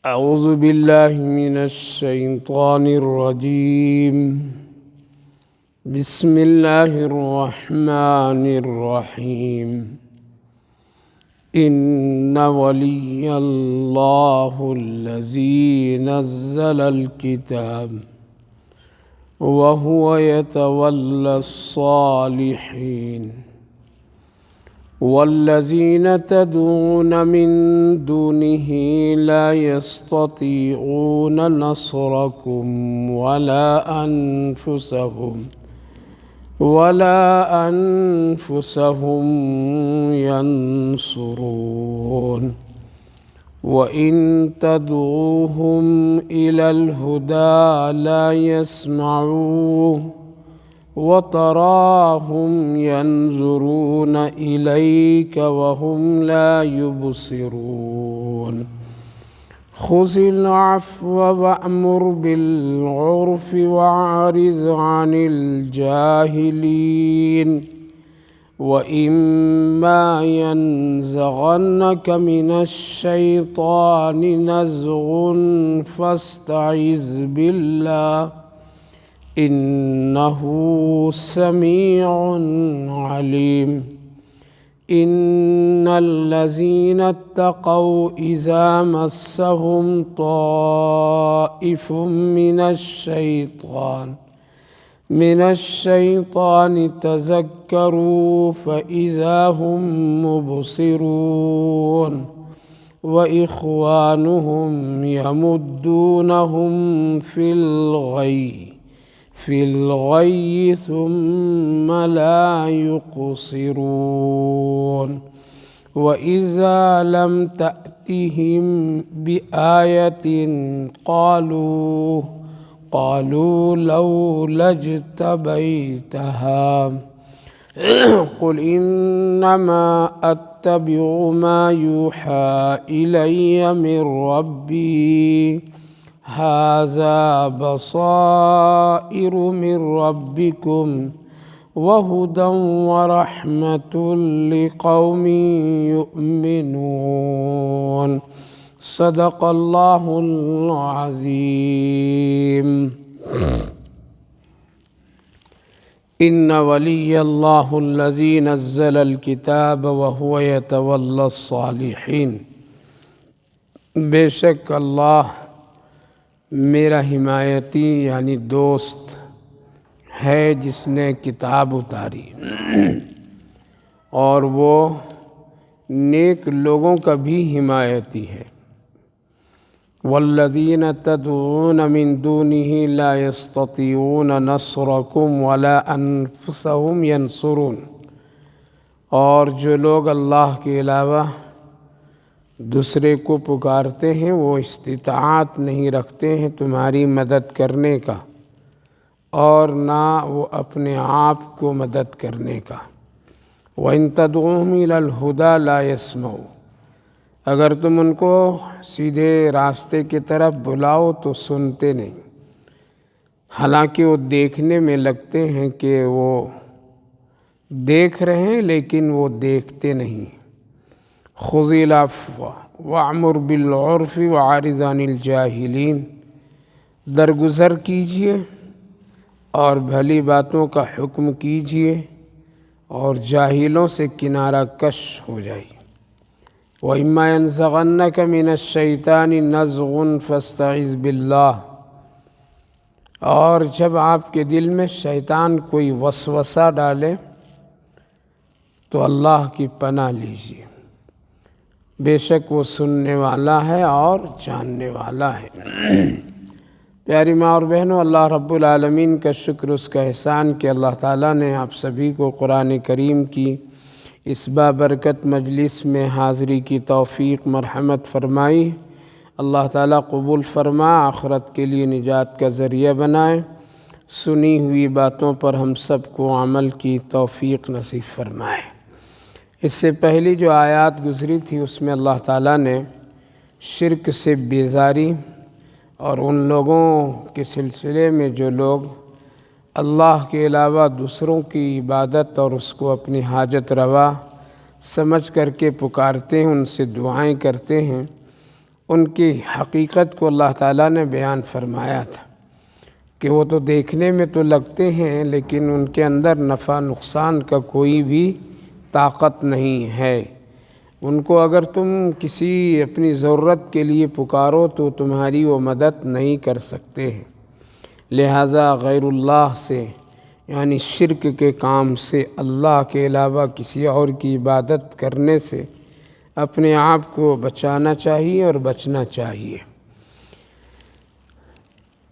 أعوذ بالله من الشيطان الرجيم. بسم الله الرحمن الرحيم. إن ولي الله الذي نزل الكتاب وهو يتولى الصالحين والذين تدعون من دونه لا يستطيعون نصركم ولا أنفسهم ينصرون. وإن تدعوهم إلى الهدى لا يسمعون وتراهم ينظرون إليك وهم لا يبصرون. خذ العفو وأمر بالعرف وأعرض عن الجاهلين. وإما ينزغنك من الشيطان نزغ فاستعذ بالله إنه سميع عليم. إن الذين اتقوا إذا مسهم طائف من الشيطان تذكروا فإذا هم مبصرون. وإخوانهم يمدونهم في الغي ثم لا يقصرون. وإذا لم تأتهم بآية قالوا لولا اجتبيتها قل إنما أتبع ما يوحى إلي من ربي هذا بصائر من ربكم وهدى ورحمة لقوم يؤمنون. صدق الله العظيم. إن ولي الله الذي نزل الكتاب وهو يتولى الصالحين. بے شک اللہ میرا حمایتی یعنی دوست ہے جس نے کتاب اتاری اور وہ نیک لوگوں کا بھی حمایتی ہے. والذین تدعون من دونه لا يستطيعون نصركم ولا انفسهم ينصرون. اور جو لوگ اللہ کے علاوہ دوسرے کو پکارتے ہیں وہ استطاعت نہیں رکھتے ہیں تمہاری مدد کرنے کا اور نہ وہ اپنے آپ کو مدد کرنے کا. وَإِن تَدْعُوهُمْ إِلَى الْهُدَى لَا يَسْمَعُونَ. اگر تم ان کو سیدھے راستے کی طرف بلاؤ تو سنتے نہیں، حالانکہ وہ دیکھنے میں لگتے ہیں کہ وہ دیکھ رہے ہیں لیکن وہ دیکھتے نہیں. خذ العفو وأمر بالعرف وأعرض عن الجاہلین. درگزر کیجیے اور بھلی باتوں کا حکم کیجیے اور جاہلوں سے کنارہ کش ہو جائیے. وَإِمَّا يَنزَغَنَّكَ مِنَ الشَّيْطَانِ نَزْغٌ فَاسْتَعِذْ بِاللَّهِ. اور جب آپ کے دل میں شیطان کوئی وسوسہ ڈالے تو اللہ کی پناہ لیجیے، بے شک وہ سننے والا ہے اور جاننے والا ہے. پیاری ماں اور بہنوں، اللہ رب العالمین کا شکر اس کا احسان کہ اللہ تعالیٰ نے آپ سبھی کو قرآن کریم کی اس بابرکت مجلس میں حاضری کی توفیق مرحمت فرمائی. اللہ تعالیٰ قبول فرما، آخرت کے لیے نجات کا ذریعہ بنائے. سنی ہوئی باتوں پر ہم سب کو عمل کی توفیق نصیب فرمائے. اس سے پہلی جو آیات گزری تھی اس میں اللہ تعالیٰ نے شرک سے بیزاری اور ان لوگوں کے سلسلے میں جو لوگ اللہ کے علاوہ دوسروں کی عبادت اور اس کو اپنی حاجت روا سمجھ کر کے پکارتے ہیں، ان سے دعائیں کرتے ہیں، ان کی حقیقت کو اللہ تعالیٰ نے بیان فرمایا تھا کہ وہ تو دیکھنے میں تو لگتے ہیں لیکن ان کے اندر نفع نقصان کا کوئی بھی طاقت نہیں ہے۔ ان کو اگر تم کسی اپنی ضرورت کے لیے پکارو تو تمہاری وہ مدد نہیں کر سکتے ہیں۔ لہٰذا غیر اللہ سے یعنی شرک کے کام سے، اللہ کے علاوہ کسی اور کی عبادت کرنے سے اپنے آپ کو بچانا چاہیے اور بچنا چاہیے۔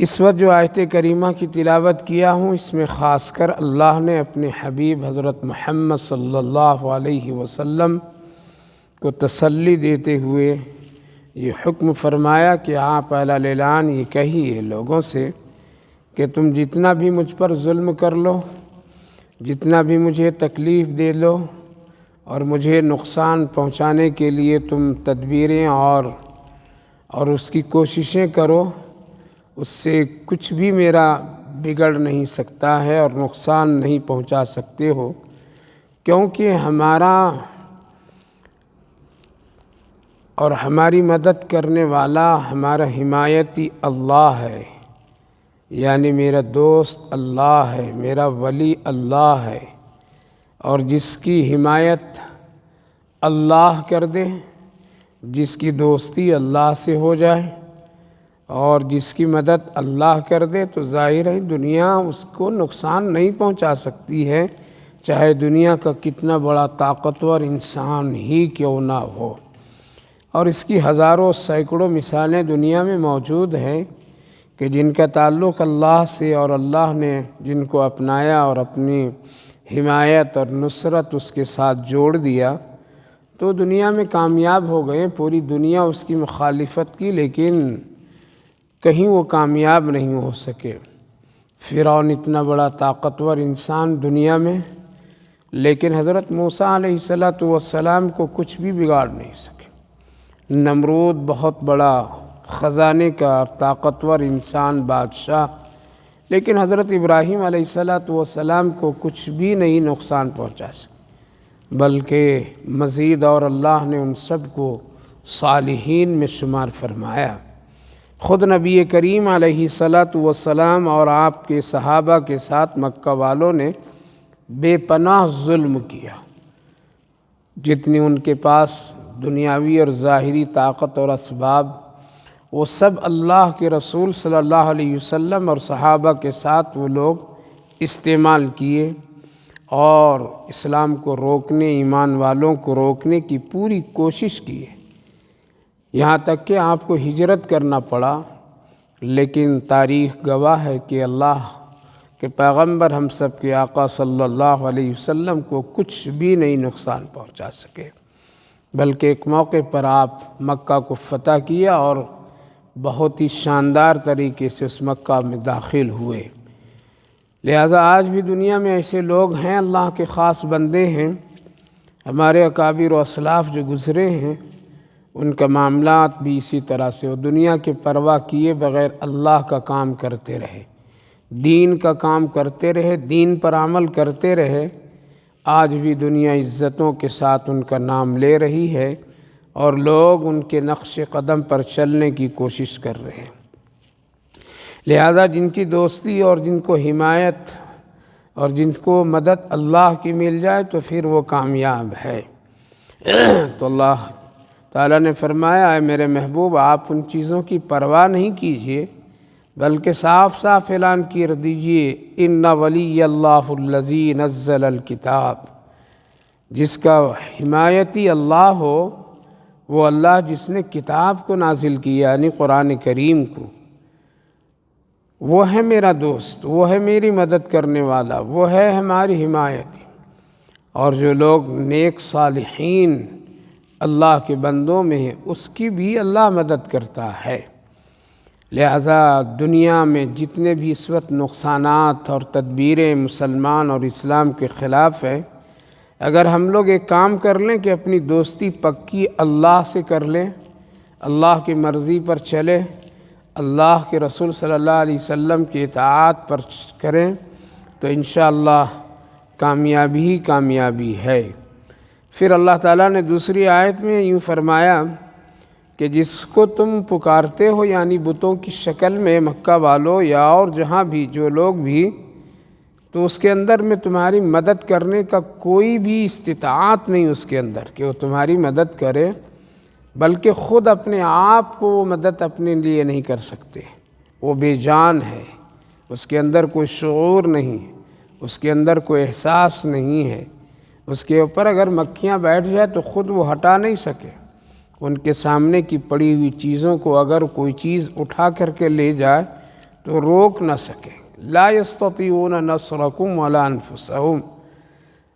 اس وقت جو آیت کریمہ کی تلاوت کیا ہوں، اس میں خاص کر اللہ نے اپنے حبیب حضرت محمد صلی اللہ علیہ وسلم کو تسلی دیتے ہوئے یہ حکم فرمایا کہ آپ اعلی اعلان یہ کہیے لوگوں سے کہ تم جتنا بھی مجھ پر ظلم کر لو، جتنا بھی مجھے تکلیف دے لو اور مجھے نقصان پہنچانے کے لیے تم تدبیریں اور اس کی کوششیں کرو، اس سے کچھ بھی میرا بگڑ نہیں سکتا ہے اور نقصان نہیں پہنچا سکتے ہو، کیونکہ ہمارا اور ہماری مدد کرنے والا ہمارا حمایتی اللہ ہے، یعنی میرا دوست اللہ ہے، میرا ولی اللہ ہے، اور جس کی حمایت اللہ کر دے، جس کی دوستی اللہ سے ہو جائے اور جس کی مدد اللہ کر دے تو ظاہر ہے دنیا اس کو نقصان نہیں پہنچا سکتی ہے، چاہے دنیا کا کتنا بڑا طاقتور انسان ہی کیوں نہ ہو۔ اور اس کی ہزاروں سینکڑوں مثالیں دنیا میں موجود ہیں کہ جن کا تعلق اللہ سے اور اللہ نے جن کو اپنایا اور اپنی حمایت اور نصرت اس کے ساتھ جوڑ دیا تو دنیا میں کامیاب ہو گئے۔ پوری دنیا اس کی مخالفت کی لیکن کہیں وہ کامیاب نہیں ہو سکے۔ فرعون اتنا بڑا طاقتور انسان دنیا میں، لیکن حضرت موسیٰ علیہ السلام کو کچھ بھی بگاڑ نہیں سکے۔ نمرود بہت بڑا خزانے کا طاقتور انسان بادشاہ، لیکن حضرت ابراہیم علیہ السلام کو کچھ بھی نہیں نقصان پہنچا سکے، بلکہ مزید اور اللہ نے ان سب کو صالحین میں شمار فرمایا۔ خود نبی کریم علیہ السلام اور آپ کے صحابہ کے ساتھ مکہ والوں نے بے پناہ ظلم کیا۔ جتنی ان کے پاس دنیاوی اور ظاہری طاقت اور اسباب، وہ سب اللہ کے رسول صلی اللہ علیہ وسلم اور صحابہ کے ساتھ وہ لوگ استعمال کیے اور اسلام کو روکنے، ایمان والوں کو روکنے کی پوری کوشش کی، یہاں تک کہ آپ کو ہجرت کرنا پڑا۔ لیکن تاریخ گواہ ہے کہ اللہ کے پیغمبر ہم سب کے آقا صلی اللہ علیہ وسلم کو کچھ بھی نہیں نقصان پہنچا سکے، بلکہ ایک موقع پر آپ مکہ کو فتح کیا اور بہت ہی شاندار طریقے سے اس مکہ میں داخل ہوئے۔ لہذا آج بھی دنیا میں ایسے لوگ ہیں، اللہ کے خاص بندے ہیں، ہمارے اکابر و اسلاف جو گزرے ہیں ان کا معاملات بھی اسی طرح سے، وہ دنیا کے پرواہ کیے بغیر اللہ کا کام کرتے رہے، دین کا کام کرتے رہے، دین پر عمل کرتے رہے۔ آج بھی دنیا عزتوں کے ساتھ ان کا نام لے رہی ہے اور لوگ ان کے نقش قدم پر چلنے کی کوشش کر رہے ہیں۔ لہذا جن کی دوستی اور جن کو حمایت اور جن کو مدد اللہ کی مل جائے تو پھر وہ کامیاب ہے۔ تو اللہ تعالیٰ نے فرمایا، اے میرے محبوب آپ ان چیزوں کی پرواہ نہیں کیجیے، بلکہ صاف صاف اعلان کر دیجئے ان ولی اللہ الذی نزل الکتاب، جس کا حمایتی اللہ ہو وہ اللہ جس نے کتاب کو نازل کیا یعنی قرآن کریم کو، وہ ہے میرا دوست، وہ ہے میری مدد کرنے والا، وہ ہے ہماری حمایتی۔ اور جو لوگ نیک صالحین اللہ کے بندوں میں ہیں اس کی بھی اللہ مدد کرتا ہے۔ لہذا دنیا میں جتنے بھی اس وقت نقصانات اور تدبیریں مسلمان اور اسلام کے خلاف ہیں، اگر ہم لوگ ایک کام کر لیں کہ اپنی دوستی پکی اللہ سے کر لیں، اللہ کی مرضی پر چلے، اللہ کے رسول صلی اللہ علیہ وسلم کی اطاعت پر کریں تو انشاءاللہ کامیابی ہی کامیابی ہے۔ پھر اللہ تعالیٰ نے دوسری آیت میں یوں فرمایا کہ جس کو تم پکارتے ہو یعنی بتوں کی شکل میں مکہ والوں یا اور جہاں بھی جو لوگ بھی، تو اس کے اندر میں تمہاری مدد کرنے کا کوئی بھی استطاعت نہیں اس کے اندر کہ وہ تمہاری مدد کرے، بلکہ خود اپنے آپ کو وہ مدد اپنے لیے نہیں کر سکتے۔ وہ بے جان ہے، اس کے اندر کوئی شعور نہیں، اس کے اندر کوئی احساس نہیں ہے۔ اس کے اوپر اگر مکھیاں بیٹھ جائے تو خود وہ ہٹا نہیں سکے۔ ان کے سامنے کی پڑی ہوئی چیزوں کو اگر کوئی چیز اٹھا کر کے لے جائے تو روک نہ سکے۔ لا یستطیعون نصرکم ولا انفسہم۔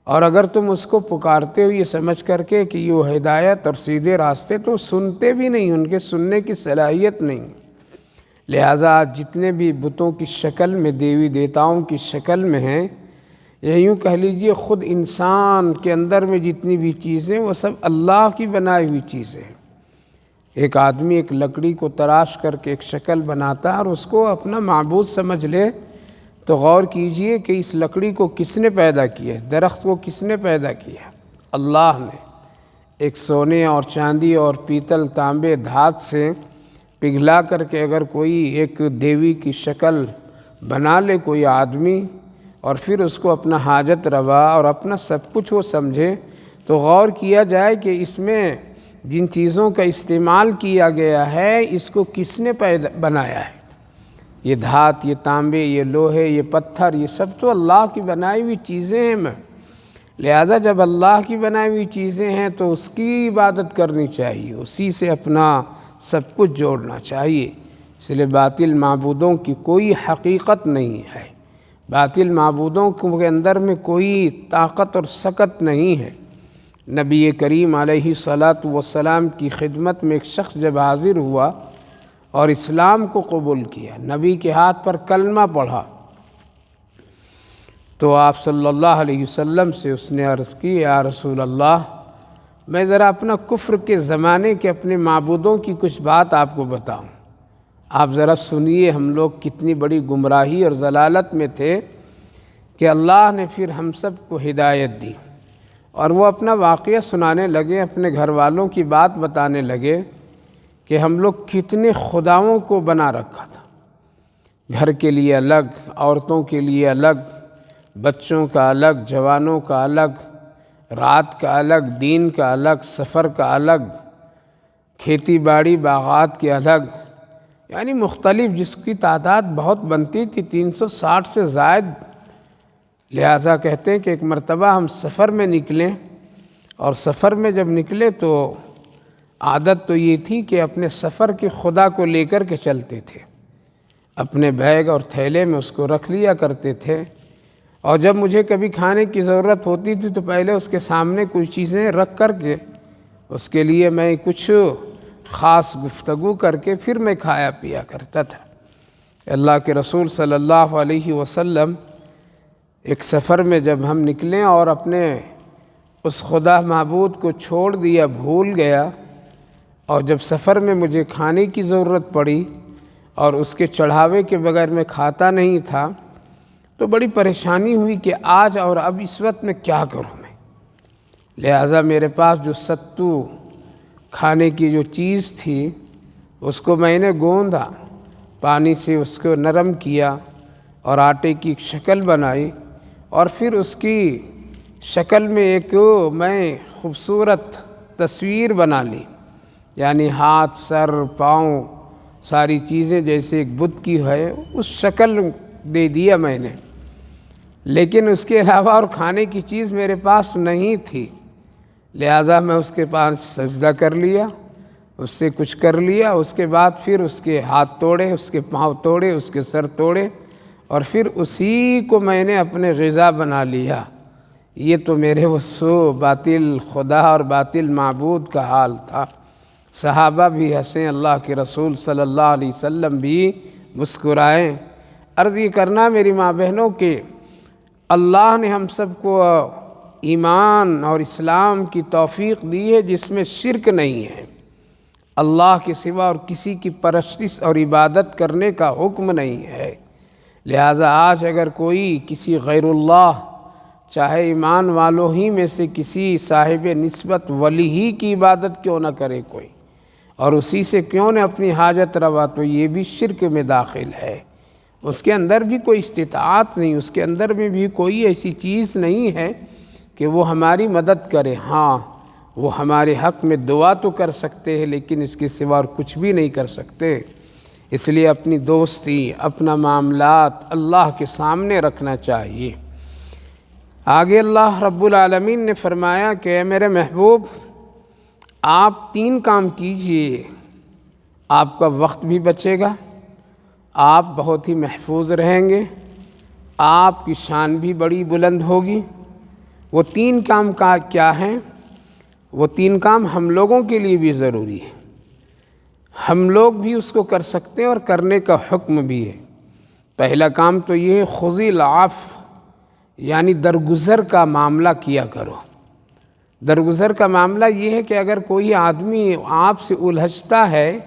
اور اگر تم اس کو پکارتے ہو یہ سمجھ کر کے کہ یہ ہدایت اور سیدھے راستے، تو سنتے بھی نہیں، ان کے سننے کی صلاحیت نہیں۔ لہٰذا آج جتنے بھی بتوں کی شکل میں، دیوی دیوتاؤں کی شکل میں ہیں، یہ یوں کہہ لیجئے خود انسان کے اندر میں جتنی بھی چیزیں وہ سب اللہ کی بنائی ہوئی چیزیں ہیں۔ ایک آدمی ایک لکڑی کو تراش کر کے ایک شکل بناتا ہے اور اس کو اپنا معبود سمجھ لے، تو غور کیجئے کہ اس لکڑی کو کس نے پیدا کیا ہے، درخت کو کس نے پیدا کیا ہے؟ اللہ نے۔ ایک سونے اور چاندی اور پیتل تانبے دھات سے پگھلا کر کے اگر کوئی ایک دیوی کی شکل بنا لے کوئی آدمی، اور پھر اس کو اپنا حاجت روا اور اپنا سب کچھ وہ سمجھے، تو غور کیا جائے کہ اس میں جن چیزوں کا استعمال کیا گیا ہے اس کو کس نے بنایا ہے؟ یہ دھات، یہ تانبے، یہ لوہے، یہ پتھر، یہ سب تو اللہ کی بنائی ہوئی چیزیں ہیں۔ لہذا جب اللہ کی بنائی ہوئی چیزیں ہیں تو اس کی عبادت کرنی چاہیے، اسی سے اپنا سب کچھ جوڑنا چاہیے۔ اس لیے باطل معبودوں کی کوئی حقیقت نہیں ہے، باطل معبودوں کے اندر میں کوئی طاقت اور سکت نہیں ہے۔ نبی کریم علیہ الصلاۃ والسلام کی خدمت میں ایک شخص جب حاضر ہوا اور اسلام کو قبول کیا، نبی کے ہاتھ پر کلمہ پڑھا، تو آپ صلی اللہ علیہ وسلم سے اس نے عرض کی، یا رسول اللہ، میں ذرا اپنا کفر کے زمانے کے اپنے معبودوں کی کچھ بات آپ کو بتاؤں، آپ ذرا سنیے ہم لوگ کتنی بڑی گمراہی اور ضلالت میں تھے کہ اللہ نے پھر ہم سب کو ہدایت دی۔ اور وہ اپنا واقعہ سنانے لگے، اپنے گھر والوں کی بات بتانے لگے کہ ہم لوگ کتنے خداؤں کو بنا رکھا تھا، گھر کے لیے الگ، عورتوں کے لیے الگ، بچوں کا الگ، جوانوں کا الگ، رات کا الگ، دین کا الگ، سفر کا الگ، کھیتی باڑی باغات کے الگ، یعنی مختلف، جس کی تعداد بہت بنتی تھی، 360 سے زائد۔ لہٰذا کہتے ہیں کہ ایک مرتبہ ہم سفر میں نکلیں، اور سفر میں جب نکلے تو عادت تو یہ تھی کہ اپنے سفر کے خدا کو لے کر کے چلتے تھے، اپنے بیگ اور تھیلے میں اس کو رکھ لیا کرتے تھے، اور جب مجھے کبھی کھانے کی ضرورت ہوتی تھی تو پہلے اس کے سامنے کچھ چیزیں رکھ کر کے اس کے لیے میں کچھ خاص گفتگو کر کے پھر میں کھایا پیا کرتا تھا۔ اللہ کے رسول صلی اللہ علیہ وسلم ایک سفر میں جب ہم نکلیں اور اپنے اس خدا معبود کو چھوڑ دیا، بھول گیا، اور جب سفر میں مجھے کھانے کی ضرورت پڑی اور اس کے چڑھاوے کے بغیر میں کھاتا نہیں تھا، تو بڑی پریشانی ہوئی کہ آج اور اب اس وقت میں کیا کروں میں۔ لہٰذا میرے پاس جو ستو کھانے کی جو چیز تھی اس کو میں نے گوندا، پانی سے اس کو نرم کیا اور آٹے کی ایک شکل بنائی، اور پھر اس کی شکل میں ایک میں خوبصورت تصویر بنا لی، یعنی ہاتھ، سر، پاؤں، ساری چیزیں جیسے ایک بت کی ہے اس شکل دے دیا میں نے، لیکن اس کے علاوہ اور کھانے کی چیز میرے پاس نہیں تھی۔ لہٰذا میں اس کے پاس سجدہ کر لیا، اس سے کچھ کر لیا، اس کے بعد پھر اس کے ہاتھ توڑے، اس کے پاؤں توڑے، اس کے سر توڑے، اور پھر اسی کو میں نے اپنے غذا بنا لیا۔ یہ تو میرے وہ باطل خدا اور باطل معبود کا حال تھا۔ صحابہ بھی ہنسیں، اللہ کے رسول صلی اللہ علیہ وسلم بھی مسکرائیں۔ عرض یہ کرنا میری ماں بہنوں کہ اللہ نے ہم سب کو ایمان اور اسلام کی توفیق دی ہے جس میں شرک نہیں ہے، اللہ کے سوا اور کسی کی پرستش اور عبادت کرنے کا حکم نہیں ہے۔ لہٰذا آج اگر کوئی کسی غیر اللہ، چاہے ایمان والوں ہی میں سے کسی صاحب نسبت ولی ہی کی عبادت کیوں نہ کرے کوئی، اور اسی سے کیوں نہ اپنی حاجت روا، تو یہ بھی شرک میں داخل ہے۔ اس کے اندر بھی کوئی استطاعت نہیں، اس کے اندر میں بھی کوئی ایسی چیز نہیں ہے کہ وہ ہماری مدد کرے۔ ہاں وہ ہمارے حق میں دعا تو کر سکتے ہیں، لیکن اس کے سوا اور کچھ بھی نہیں کر سکتے۔ اس لیے اپنی دوستی، اپنا معاملات اللہ کے سامنے رکھنا چاہیے۔ آگے اللہ رب العالمین نے فرمایا کہ اے میرے محبوب، آپ 3 کام کیجئے، آپ کا وقت بھی بچے گا، آپ بہت ہی محفوظ رہیں گے، آپ کی شان بھی بڑی بلند ہوگی۔ وہ 3 کام کیا ہیں؟ وہ 3 کام ہم لوگوں کے لیے بھی ضروری ہے، ہم لوگ بھی اس کو کر سکتے ہیں اور کرنے کا حکم بھی ہے۔ پہلا کام تو یہ ہے، خذ العفو، یعنی درگزر کا معاملہ کیا کرو۔ درگزر کا معاملہ یہ ہے کہ اگر کوئی آدمی آپ سے الجھتا ہے،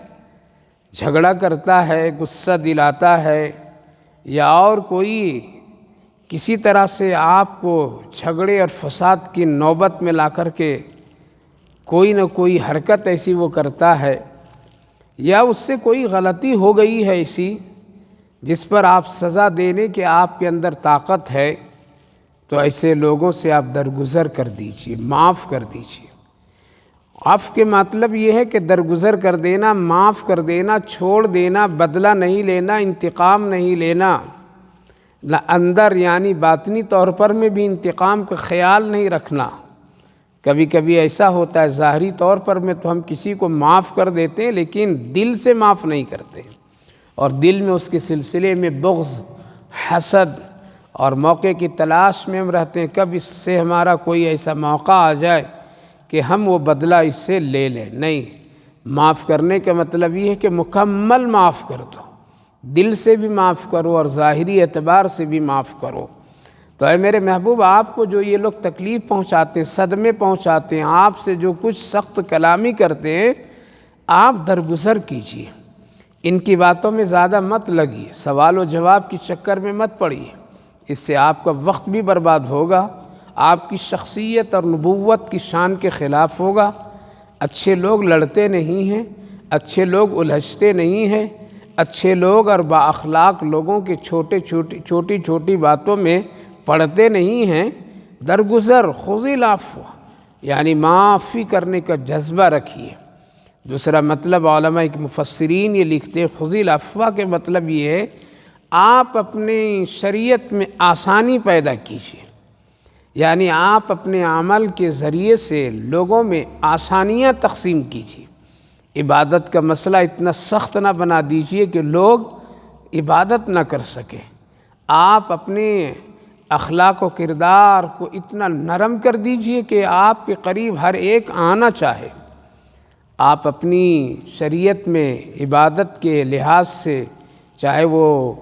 جھگڑا کرتا ہے، غصہ دلاتا ہے، یا اور کوئی کسی طرح سے آپ کو جھگڑے اور فساد کی نوبت میں لا کر کے کوئی نہ کوئی حرکت ایسی وہ کرتا ہے، یا اس سے کوئی غلطی ہو گئی ہے ایسی جس پر آپ سزا دینے کے آپ کے اندر طاقت ہے، تو ایسے لوگوں سے آپ درگزر کر دیجئے، معاف کر دیجئے۔ عفو کے مطلب یہ ہے کہ درگزر کر دینا، معاف کر دینا، چھوڑ دینا، بدلہ نہیں لینا، انتقام نہیں لینا، نہ اندر یعنی باطنی طور پر میں بھی انتقام کا خیال نہیں رکھنا۔ کبھی کبھی ایسا ہوتا ہے ظاہری طور پر میں تو ہم کسی کو معاف کر دیتے ہیں، لیکن دل سے معاف نہیں کرتے، اور دل میں اس کے سلسلے میں بغض، حسد اور موقع کی تلاش میں ہم رہتے ہیں، کب اس سے ہمارا کوئی ایسا موقع آ جائے کہ ہم وہ بدلہ اس سے لے لیں۔ نہیں، معاف کرنے کا مطلب یہ ہے کہ مکمل معاف کر دو، دل سے بھی معاف کرو اور ظاہری اعتبار سے بھی معاف کرو۔ تو اے میرے محبوب، آپ کو جو یہ لوگ تکلیف پہنچاتے ہیں، صدمے پہنچاتے ہیں، آپ سے جو کچھ سخت کلامی کرتے ہیں، آپ درگزر کیجیے، ان کی باتوں میں زیادہ مت لگیے، سوال و جواب کی چکر میں مت پڑیے، اس سے آپ کا وقت بھی برباد ہوگا، آپ کی شخصیت اور نبوت کی شان کے خلاف ہوگا۔ اچھے لوگ لڑتے نہیں ہیں، اچھے لوگ الجھتے نہیں ہیں، اچھے لوگ اور با اخلاق لوگوں کے چھوٹی چھوٹی باتوں میں پڑھتے نہیں ہیں۔ درگزر، خذ العفو، یعنی معافی کرنے کا جذبہ رکھیے۔ دوسرا مطلب علماء مفسرین یہ لکھتے ہیں، خذ العفو کے مطلب یہ ہے آپ اپنی شریعت میں آسانی پیدا کیجیے، یعنی آپ اپنے عمل کے ذریعے سے لوگوں میں آسانیاں تقسیم کیجیے۔ عبادت کا مسئلہ اتنا سخت نہ بنا دیجیے کہ لوگ عبادت نہ کر سکیں۔ آپ اپنے اخلاق و کردار کو اتنا نرم کر دیجیے کہ آپ کے قریب ہر ایک آنا چاہے۔ آپ اپنی شریعت میں عبادت کے لحاظ سے، چاہے وہ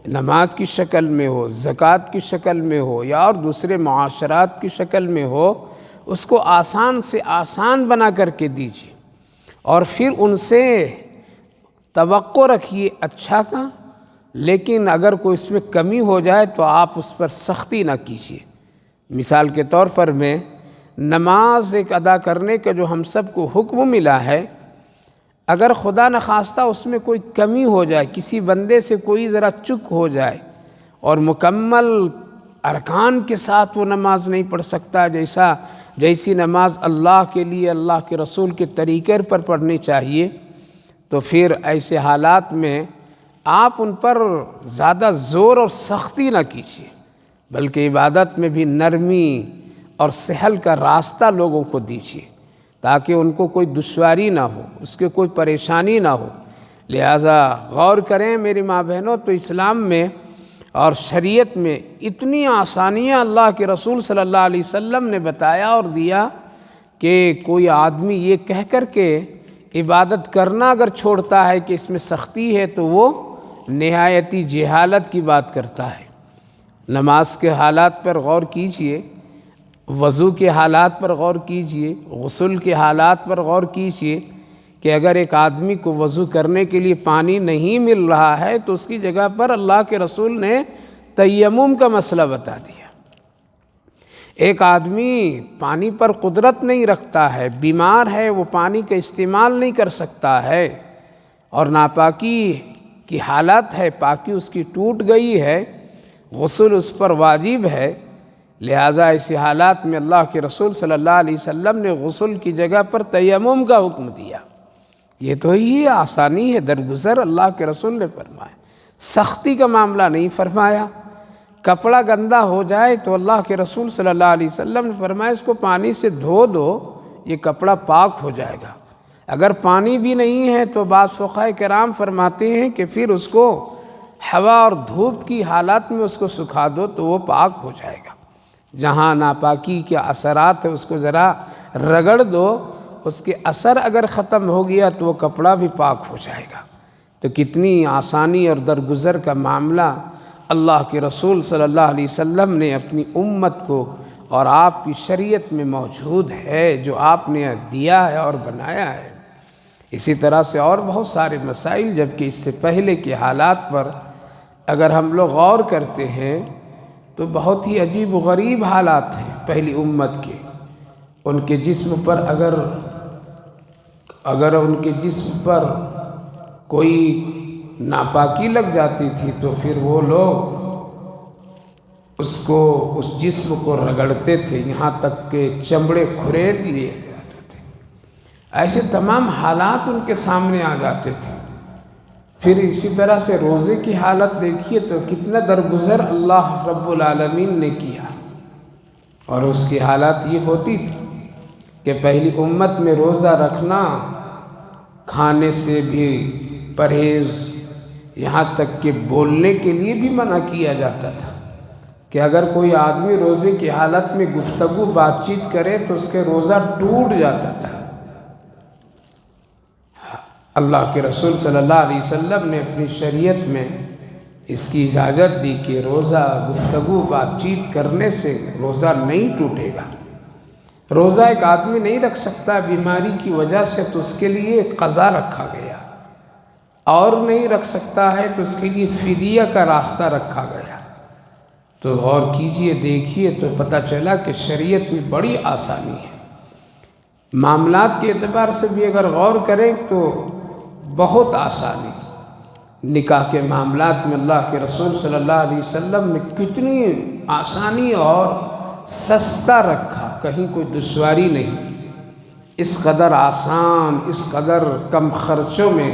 نماز کی شکل میں ہو، زکوٰۃ کی شکل میں ہو، یا اور دوسرے معاشرات کی شکل میں ہو، اس کو آسان سے آسان بنا کر کے دیجیے، اور پھر ان سے توقع رکھیے اچھا کا، لیکن اگر کوئی اس میں کمی ہو جائے تو آپ اس پر سختی نہ کیجیے۔ مثال کے طور پر میں نماز ایک ادا کرنے کا جو ہم سب کو حکم ملا ہے، اگر خدا نخواستہ اس میں کوئی کمی ہو جائے، کسی بندے سے کوئی ذرا چک ہو جائے اور مکمل ارکان کے ساتھ وہ نماز نہیں پڑھ سکتا جیسی نماز اللہ کے لیے، اللہ کے رسول کے طریقے پر پڑھنی چاہیے، تو پھر ایسے حالات میں آپ ان پر زیادہ زور اور سختی نہ کیجیے، بلکہ عبادت میں بھی نرمی اور سہل کا راستہ لوگوں کو دیجیے، تاکہ ان کو کوئی دشواری نہ ہو، اس کے کوئی پریشانی نہ ہو۔ لہذا غور کریں میری ماں بہنوں، تو اسلام میں اور شریعت میں اتنی آسانیاں اللہ کے رسول صلی اللہ علیہ وسلم نے بتایا اور دیا کہ کوئی آدمی یہ کہہ کر کے عبادت کرنا اگر چھوڑتا ہے کہ اس میں سختی ہے، تو وہ نہایتی جہالت کی بات کرتا ہے۔ نماز کے حالات پر غور کیجئے، وضو کے حالات پر غور کیجئے، غسل کے حالات پر غور کیجئے کہ اگر ایک آدمی کو وضو کرنے کے لیے پانی نہیں مل رہا ہے تو اس کی جگہ پر اللہ کے رسول نے تیمم کا مسئلہ بتا دیا۔ ایک آدمی پانی پر قدرت نہیں رکھتا ہے، بیمار ہے، وہ پانی کا استعمال نہیں کر سکتا ہے اور ناپاکی کی حالت ہے، پاکی اس کی ٹوٹ گئی ہے، غسل اس پر واجب ہے، لہٰذا ایسی حالات میں اللہ کے رسول صلی اللہ علیہ وسلم نے غسل کی جگہ پر تیمم کا حکم دیا۔ یہ تو یہ آسانی ہے، درگزر اللہ کے رسول نے فرمایا، سختی کا معاملہ نہیں فرمایا۔ کپڑا گندا ہو جائے تو اللہ کے رسول صلی اللہ علیہ وسلم نے فرمایا اس کو پانی سے دھو دو، یہ کپڑا پاک ہو جائے گا۔ اگر پانی بھی نہیں ہے تو بعض فقہاء کرام فرماتے ہیں کہ پھر اس کو ہوا اور دھوپ کی حالات میں اس کو سکھا دو تو وہ پاک ہو جائے گا۔ جہاں ناپاکی کے اثرات ہیں اس کو ذرا رگڑ دو، اس کے اثر اگر ختم ہو گیا تو وہ کپڑا بھی پاک ہو جائے گا۔ تو کتنی آسانی اور درگزر کا معاملہ اللہ کے رسول صلی اللہ علیہ وسلم نے اپنی امت کو اور آپ کی شریعت میں موجود ہے، جو آپ نے دیا ہے اور بنایا ہے۔ اسی طرح سے اور بہت سارے مسائل، جبکہ اس سے پہلے کے حالات پر اگر ہم لوگ غور کرتے ہیں تو بہت ہی عجیب و غریب حالات ہیں پہلی امت کے۔ ان کے جسم پر اگر ان کے جسم پر کوئی ناپاکی لگ جاتی تھی تو پھر وہ لوگ اس جسم کو رگڑتے تھے، یہاں تک کہ چمڑے کھرید لیے جاتے تھے۔ ایسے تمام حالات ان کے سامنے آ جاتے تھے۔ پھر اسی طرح سے روزے کی حالت دیکھیے تو کتنا درگزر اللہ رب العالمین نے کیا، اور اس کی حالت یہ ہوتی تھی کہ پہلی امت میں روزہ رکھنا، کھانے سے بھی پرہیز، یہاں تک کہ بولنے کے لیے بھی منع کیا جاتا تھا کہ اگر کوئی آدمی روزے کی حالت میں گفتگو بات چیت کرے تو اس کے روزہ ٹوٹ جاتا تھا۔ اللہ کے رسول صلی اللہ علیہ وسلم نے اپنی شریعت میں اس کی اجازت دی کہ روزہ گفتگو بات چیت کرنے سے روزہ نہیں ٹوٹے گا۔ روزہ ایک آدمی نہیں رکھ سکتا بیماری کی وجہ سے تو اس کے لیے قضا رکھا گیا، اور نہیں رکھ سکتا ہے تو اس کے لیے فدیہ کا راستہ رکھا گیا۔ تو غور کیجئے، دیکھیے تو پتہ چلا کہ شریعت میں بڑی آسانی ہے۔ معاملات کے اعتبار سے بھی اگر غور کریں تو بہت آسانی۔ نکاح کے معاملات میں اللہ کے رسول صلی اللہ علیہ وسلم نے کتنی آسانی اور سستا رکھا، کہیں کوئی دشواری نہیں۔ اس قدر آسان، اس قدر کم خرچوں میں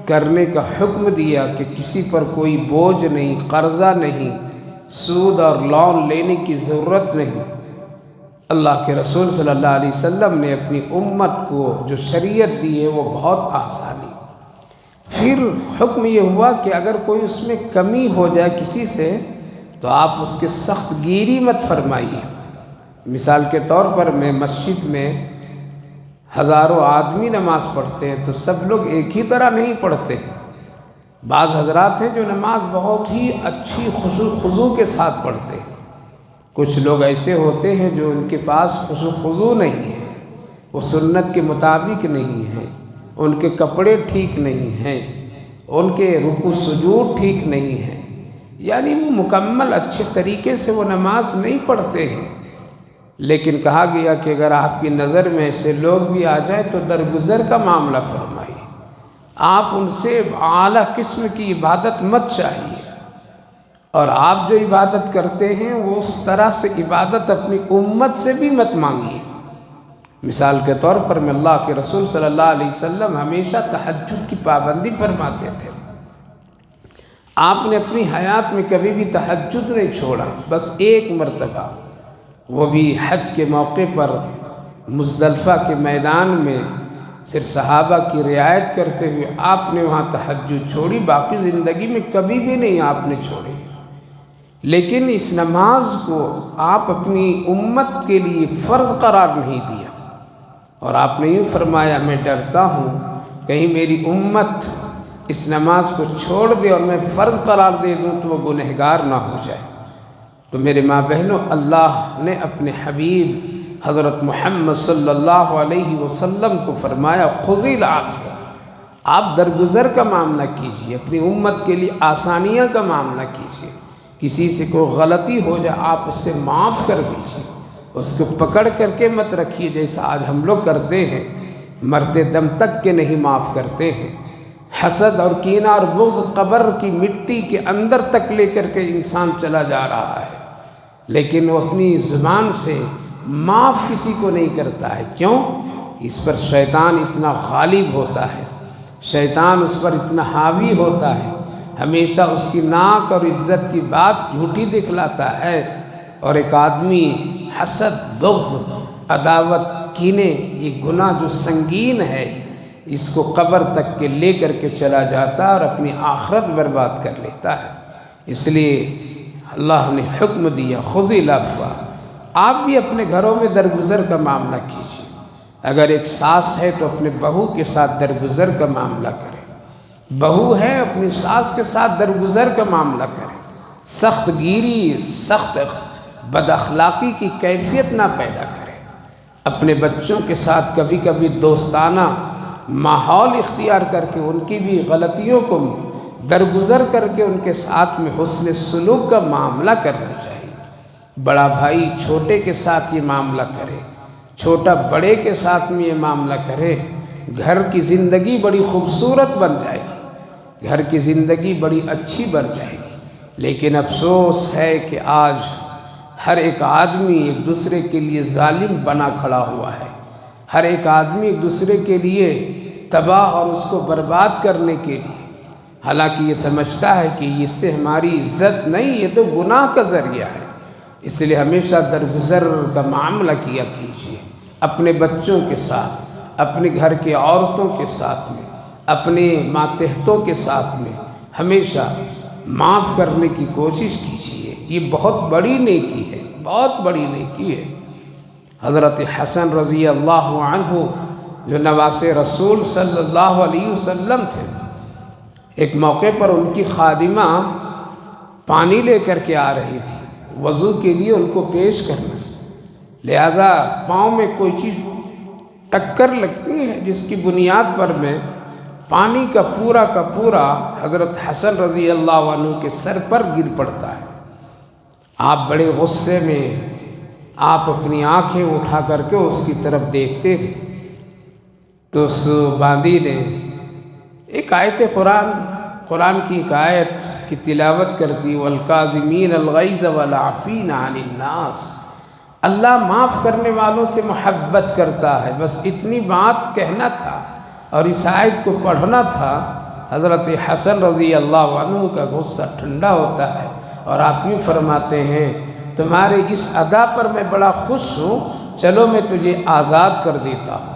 کرنے کا حکم دیا کہ کسی پر کوئی بوجھ نہیں، قرضہ نہیں، سود اور لون لینے کی ضرورت نہیں۔ اللہ کے رسول صلی اللہ علیہ وسلم نے اپنی امت کو جو شریعت دی ہے وہ بہت آسانی۔ پھر حکم یہ ہوا کہ اگر کوئی اس میں کمی ہو جائے کسی سے تو آپ اس کے سخت گیری مت فرمائیے۔ مثال کے طور پر میں مسجد میں ہزاروں آدمی نماز پڑھتے ہیں تو سب لوگ ایک ہی طرح نہیں پڑھتے ہیں۔ بعض حضرات ہیں جو نماز بہت ہی اچھی خضوع کے ساتھ پڑھتے ہیں، کچھ لوگ ایسے ہوتے ہیں جو ان کے پاس خضوع نہیں ہے، وہ سنت کے مطابق نہیں ہیں، ان کے کپڑے ٹھیک نہیں ہیں، ان کے رکوع سجود ٹھیک نہیں ہیں، یعنی وہ مکمل اچھے طریقے سے وہ نماز نہیں پڑھتے ہیں۔ لیکن کہا گیا کہ اگر آپ کی نظر میں ایسے لوگ بھی آ جائیں تو درگزر کا معاملہ فرمائیے، آپ ان سے اعلیٰ قسم کی عبادت مت چاہیے، اور آپ جو عبادت کرتے ہیں وہ اس طرح سے عبادت اپنی امت سے بھی مت مانگیے۔ مثال کے طور پر میں اللہ کے رسول صلی اللہ علیہ وسلم ہمیشہ تہجد کی پابندی فرماتے تھے۔ آپ نے اپنی حیات میں کبھی بھی تہجد نہیں چھوڑا، بس ایک مرتبہ، وہ بھی حج کے موقع پر مزدلفہ کے میدان میں صرف صحابہ کی رعایت کرتے ہوئے آپ نے وہاں تہجد چھوڑی، باقی زندگی میں کبھی بھی نہیں آپ نے چھوڑی۔ لیکن اس نماز کو آپ اپنی امت کے لیے فرض قرار نہیں دیا، اور آپ نے یوں فرمایا میں ڈرتا ہوں کہیں میری امت اس نماز کو چھوڑ دے اور میں فرض قرار دے دوں تو وہ گنہگار نہ ہو جائے۔ تو میرے ماں بہنوں، اللہ نے اپنے حبیب حضرت محمد صلی اللہ علیہ وسلم کو فرمایا خذی العفو، آپ درگزر کا معاملہ کیجیے، اپنی امت کے لیے آسانیاں کا معاملہ کیجیے، کسی سے کوئی غلطی ہو جائے آپ اس سے معاف کر دیجیے، اس کو پکڑ کر کے مت رکھیے جیسا آج ہم لوگ کرتے ہیں، مرتے دم تک کے نہیں معاف کرتے ہیں۔ حسد اور کینہ اور بغض قبر کی مٹی کے اندر تک لے کر کے انسان چلا جا رہا ہے، لیکن وہ اپنی زبان سے معاف کسی کو نہیں کرتا ہے۔ کیوں؟ اس پر شیطان اتنا غالب ہوتا ہے، شیطان اس پر اتنا حاوی ہوتا ہے، ہمیشہ اس کی ناک اور عزت کی بات جھوٹی دکھلاتا ہے، اور ایک آدمی حسد، بغض، عداوت، کینے، یہ گناہ جو سنگین ہے، اس کو قبر تک کے لے کر کے چلا جاتا ہے اور اپنی آخرت برباد کر لیتا ہے۔ اس لیے اللہ نے حکم دیا خذ العفو، آپ بھی اپنے گھروں میں درگزر کا معاملہ کیجیے۔ اگر ایک ساس ہے تو اپنے بہو کے ساتھ درگزر کا معاملہ کرے، بہو ہے اپنی ساس کے ساتھ درگزر کا معاملہ کرے، سخت گیری، سخت بد اخلاقی کی کیفیت نہ پیدا کرے۔ اپنے بچوں کے ساتھ کبھی کبھی دوستانہ ماحول اختیار کر کے ان کی بھی غلطیوں کو درگزر کر کے ان کے ساتھ میں حسن سلوک کا معاملہ کرنا چاہیے۔ بڑا بھائی چھوٹے کے ساتھ یہ معاملہ کرے، چھوٹا بڑے کے ساتھ میں یہ معاملہ کرے، گھر کی زندگی بڑی خوبصورت بن جائے گی، گھر کی زندگی بڑی اچھی بن جائے گی۔ لیکن افسوس ہے کہ آج ہر ایک آدمی ایک دوسرے کے لیے ظالم بنا کھڑا ہوا ہے، ہر ایک آدمی ایک دوسرے کے لیے تباہ اور اس کو برباد کرنے کے لیے، حالانکہ یہ سمجھتا ہے کہ اس سے ہماری عزت نہیں، یہ تو گناہ کا ذریعہ ہے۔ اس لیے ہمیشہ درگزر کا معاملہ کیا کیجیے، اپنے بچوں کے ساتھ، اپنے گھر کے عورتوں کے ساتھ میں، اپنے ماتحتوں کے ساتھ میں ہمیشہ معاف کرنے کی کوشش کیجیے۔ یہ بہت بڑی نیکی ہے، بہت بڑی نیکی ہے۔ حضرت حسن رضی اللہ عنہ جو نواسے رسول صلی اللہ علیہ وسلم تھے، ایک موقع پر ان کی خادمہ پانی لے کر کے آ رہی تھی، وضو کے لیے ان کو پیش کرنا، لہذا پاؤں میں کوئی چیز ٹکر لگتی ہے جس کی بنیاد پر میں پانی کا پورا حضرت حسن رضی اللہ عنہ کے سر پر گر پڑتا ہے۔ آپ بڑے غصے میں آپ اپنی آنکھیں اٹھا کر کے اس کی طرف دیکھتے ہیں تو اس باندی نے ایک آیت قرآن کی ایک آیت کی تلاوت کرتی، وَالْقَاظِمِينَ الْغَيْظَ وَالْعَافِينَ عَنِ النَّاسِ، اللہ معاف کرنے والوں سے محبت کرتا ہے۔ بس اتنی بات کہنا تھا اور اس آیت کو پڑھنا تھا، حضرت حسن رضی اللہ عنہ کا غصہ ٹھنڈا ہوتا ہے اور آپ یوں فرماتے ہیں، تمہارے اس ادا پر میں بڑا خوش ہوں، چلو میں تجھے آزاد کر دیتا ہوں۔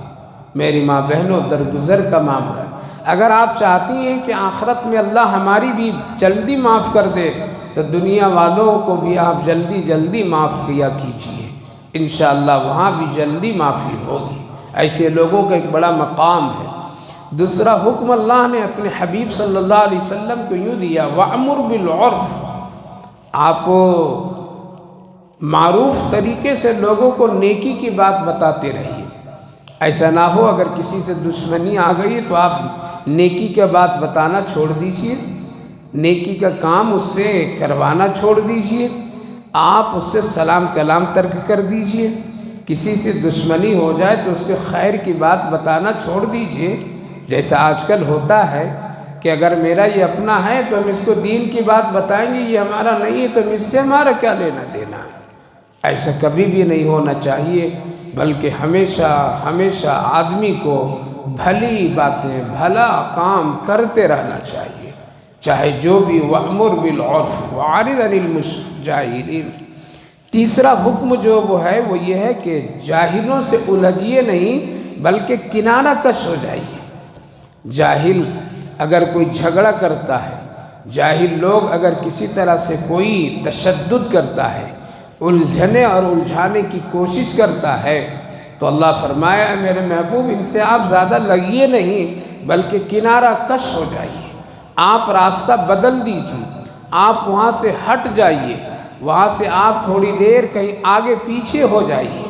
میری ماں بہنوں، درگزر کا معاملہ ہے۔ اگر آپ چاہتی ہیں کہ آخرت میں اللہ ہماری بھی جلدی معاف کر دے تو دنیا والوں کو بھی آپ جلدی معاف کیا کیجیے، انشاءاللہ وہاں بھی جلدی معافی ہوگی۔ ایسے لوگوں کا ایک بڑا مقام ہے۔ دوسرا حکم اللہ نے اپنے حبیب صلی اللہ علیہ وسلم کو یوں دیا، وَأْمُرْ بِالْعُرْفِ، آپ معروف طریقے سے لوگوں کو نیکی کی بات بتاتے رہیے۔ ایسا نہ ہو اگر کسی سے دشمنی آ گئی تو آپ نیکی کا بات بتانا چھوڑ دیجئے، نیکی کا کام اس سے کروانا چھوڑ دیجئے، آپ اس سے سلام کلام ترک کر دیجئے۔ کسی سے دشمنی ہو جائے تو اس کے خیر کی بات بتانا چھوڑ دیجئے۔ جیسا آج کل ہوتا ہے کہ اگر میرا یہ اپنا ہے تو ہم اس کو دین کی بات بتائیں گے، یہ ہمارا نہیں ہے تو اس سے ہمارا کیا لینا دینا ہے۔ ایسا کبھی بھی نہیں ہونا چاہیے، بلکہ ہمیشہ آدمی کو بھلی باتیں، بھلا کام کرتے رہنا چاہیے، چاہے جو بھی۔ وَأْمُرْ بِالْعُرْفِ وَأَعْرِضْ عَنِ الْجَاهِلِينَ۔ تیسرا حکم جو وہ ہے وہ یہ ہے کہ جاہلوں سے الجھیے نہیں بلکہ کنارہ کش ہو جائیے۔ جاہل اگر کوئی جھگڑا کرتا ہے، جاہل لوگ اگر کسی طرح سے کوئی تشدد کرتا ہے، الجھنے اور الجھانے کی کوشش کرتا ہے، تو اللہ فرمایا میرے محبوب ان سے آپ زیادہ لگیے نہیں بلکہ کنارہ کش ہو جائیے، آپ راستہ بدل دیجیے، آپ وہاں سے ہٹ جائیے، وہاں سے آپ تھوڑی دیر کہیں آگے پیچھے ہو جائیے،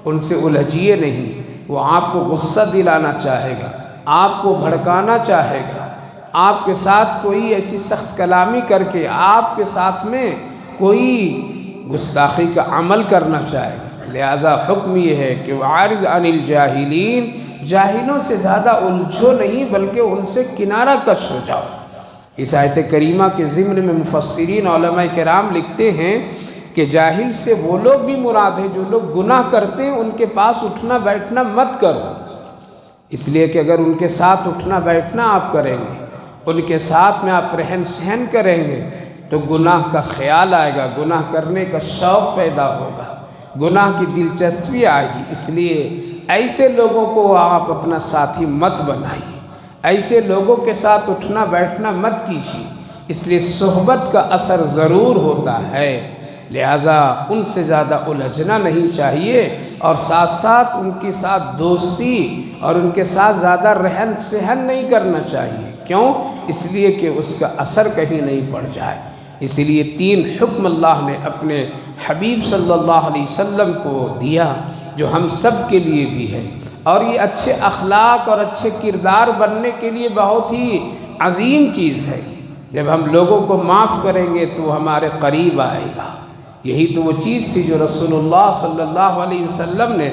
ان سے الجھیے نہیں۔ وہ آپ کو غصہ دلانا چاہے گا، آپ کو بھڑکانا چاہے گا، آپ کے ساتھ کوئی ایسی سخت کلامی کر کے آپ کے ساتھ میں کوئی گستاخی کا عمل کرنا چاہے گا، لہذا حکم یہ ہے کہ وَعَارِضْ عَنِ الْجَاهِلِينَ، جاہلوں سے زیادہ الجھو نہیں بلکہ ان سے کنارہ کش ہو جاؤ۔ اس آیت کریمہ کے ضمن میں مفسرین علماء کرام لکھتے ہیں کہ جاہل سے وہ لوگ بھی مراد ہیں جو لوگ گناہ کرتے ہیں، ان کے پاس اٹھنا بیٹھنا مت کرو، اس لیے کہ اگر ان کے ساتھ اٹھنا بیٹھنا آپ کریں گے، ان کے ساتھ میں آپ رہن سہن کریں گے تو گناہ کا خیال آئے گا، گناہ کرنے کا شوق پیدا ہوگا، گناہ کی دلچسپی آئے گی۔ اس لیے ایسے لوگوں کو آپ اپنا ساتھی مت بنائیے، ایسے لوگوں کے ساتھ اٹھنا بیٹھنا مت کیجیے، اس لیے صحبت کا اثر ضرور ہوتا ہے، لہذا ان سے زیادہ الجھنا نہیں چاہیے، اور ساتھ ساتھ ان کے ساتھ دوستی اور ان کے ساتھ زیادہ رہن سہن نہیں کرنا چاہیے۔ کیوں؟ اس لیے کہ اس کا اثر کہیں نہیں پڑ جائے۔ اس لیے 3 حکم اللہ نے اپنے حبیب صلی اللہ علیہ وسلم کو دیا جو ہم سب کے لیے بھی ہے، اور یہ اچھے اخلاق اور اچھے کردار بننے کے لیے بہت ہی عظیم چیز ہے۔ جب ہم لوگوں کو معاف کریں گے تو وہ ہمارے قریب آئے گا۔ یہی تو وہ چیز تھی جو رسول اللہ صلی اللہ علیہ وسلم نے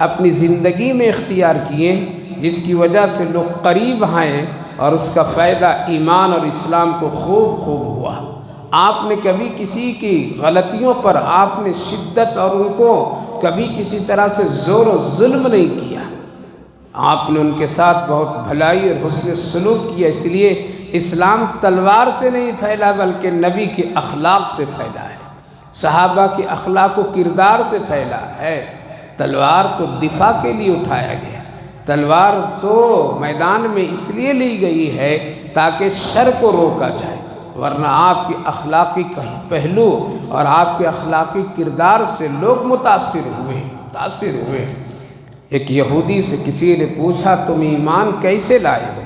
اپنی زندگی میں اختیار کیے، جس کی وجہ سے لوگ قریب آئیں اور اس کا فائدہ ایمان اور اسلام کو خوب ہوا۔ آپ نے کبھی کسی کی غلطیوں پر آپ نے شدت اور ان کو کبھی کسی طرح سے زور و ظلم نہیں کیا، آپ نے ان کے ساتھ بہت بھلائی اور حسن سلوک کیا۔ اس لیے اسلام تلوار سے نہیں پھیلا بلکہ نبی کے اخلاق سے پھیلا ہے، صحابہ کے اخلاق و کردار سے پھیلا ہے۔ تلوار تو دفاع کے لیے اٹھایا گیا، تلوار تو میدان میں اس لیے لی گئی ہے تاکہ شر کو روکا جائے، ورنہ آپ کے اخلاقی پہلو اور آپ کے اخلاقی کردار سے لوگ متاثر ہوئے۔ ایک یہودی سے کسی نے پوچھا تم ایمان کیسے لائے ہو؟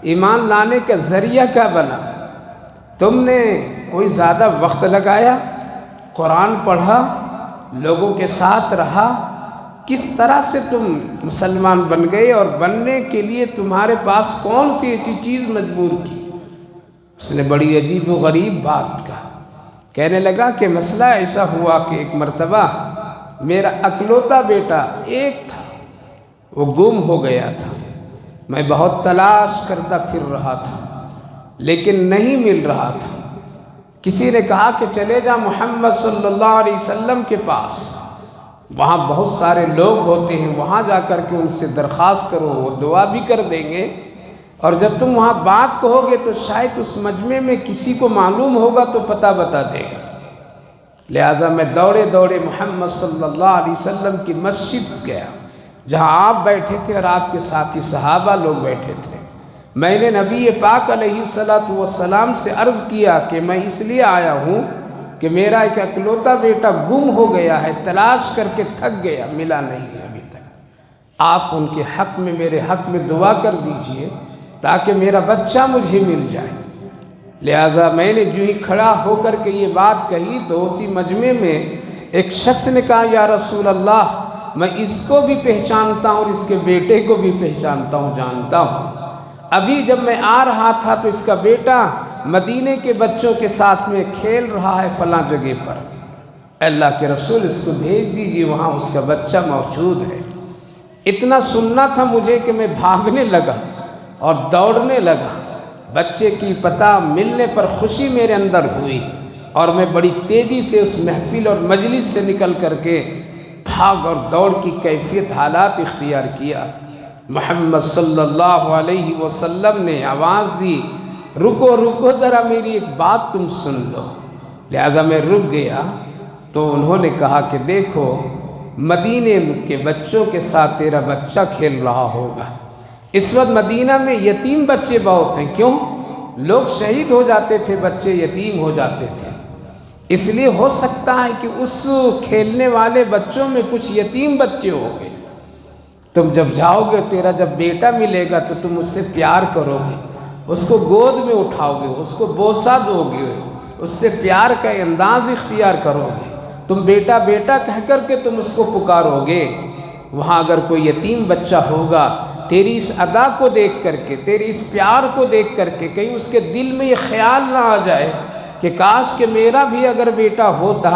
ایمان لانے کا ذریعہ کیا بنا؟ تم نے کوئی زیادہ وقت لگایا، قرآن پڑھا، لوگوں کے ساتھ رہا، کس طرح سے تم مسلمان بن گئے اور بننے کے لیے تمہارے پاس کون سی ایسی چیز مجبور کی؟ اس نے بڑی عجیب و غریب بات کہا، کہنے لگا کہ مسئلہ ایسا ہوا کہ ایک مرتبہ میرا اکلوتا بیٹا ایک تھا، وہ گم ہو گیا تھا، میں بہت تلاش کرتا پھر رہا تھا لیکن نہیں مل رہا تھا۔ کسی نے کہا کہ چلے جا محمد صلی اللہ علیہ وسلم کے پاس، وہاں بہت سارے لوگ ہوتے ہیں، وہاں جا کر کے ان سے درخواست کرو، وہ دعا بھی کر دیں گے، اور جب تم وہاں بات کہو گے تو شاید اس مجمع میں کسی کو معلوم ہوگا تو پتہ بتا دے گا۔ لہذا میں دوڑے محمد صلی اللہ علیہ وسلم کی مسجد گیا جہاں آپ بیٹھے تھے اور آپ کے ساتھی صحابہ لوگ بیٹھے تھے۔ میں نے نبی پاک علیہ السلام سے عرض کیا کہ میں اس لیے آیا ہوں کہ میرا ایک اکلوتا بیٹا گم ہو گیا ہے، تلاش کر کے تھک گیا، ملا نہیں ہے ابھی تک، آپ ان کے حق میں میرے حق میں دعا کر دیجئے تاکہ میرا بچہ مجھے مل جائے۔ لہٰذا میں نے جو ہی کھڑا ہو کر کے یہ بات کہی تو اسی مجمع میں ایک شخص نے کہا یا رسول اللہ، میں اس کو بھی پہچانتا ہوں اور اس کے بیٹے کو بھی پہچانتا ہوں، جانتا ہوں، ابھی جب میں آ رہا تھا تو اس کا بیٹا مدینے کے بچوں کے ساتھ میں کھیل رہا ہے فلاں جگہ پر، اللہ کے رسول اس کو بھیج دیجیے، وہاں اس کا بچہ موجود ہے۔ اتنا سننا تھا مجھے کہ میں بھاگنے لگا اور دوڑنے لگا، بچے کی پتہ ملنے پر خوشی میرے اندر ہوئی اور میں بڑی تیزی سے اس محفل اور مجلس سے نکل کر کے بھاگ اور دوڑ کی کیفیت حالات اختیار کیا۔ محمد صلی اللہ علیہ وسلم نے آواز دی، رکو ذرا میری ایک بات تم سن لو۔ لہذا میں رک گیا تو انہوں نے کہا کہ دیکھو مدینے کے بچوں کے ساتھ تیرا بچہ کھیل رہا ہوگا، اس وقت مدینہ میں یتیم بچے بہت ہیں، کیوں؟ لوگ شہید ہو جاتے تھے، بچے یتیم ہو جاتے تھے، اس لیے ہو سکتا ہے کہ اس کھیلنے والے بچوں میں کچھ یتیم بچے ہو گئے۔ تم جب جاؤ گے، تیرا جب بیٹا ملے گا تو تم اس سے پیار کرو گے، اس کو گود میں اٹھاؤ گے، اس کو بوسہ دو گے، اس سے پیار کا انداز اختیار کرو گے، تم بیٹا بیٹا کہہ کر کے تم اس کو پکارو گے۔ وہاں اگر کوئی یتیم بچہ ہوگا، تیری اس ادا کو دیکھ کر کے، تیری اس پیار کو دیکھ کر کے کہیں اس کے دل میں یہ خیال نہ آ جائے کہ کاش کہ میرا بھی اگر بیٹا ہوتا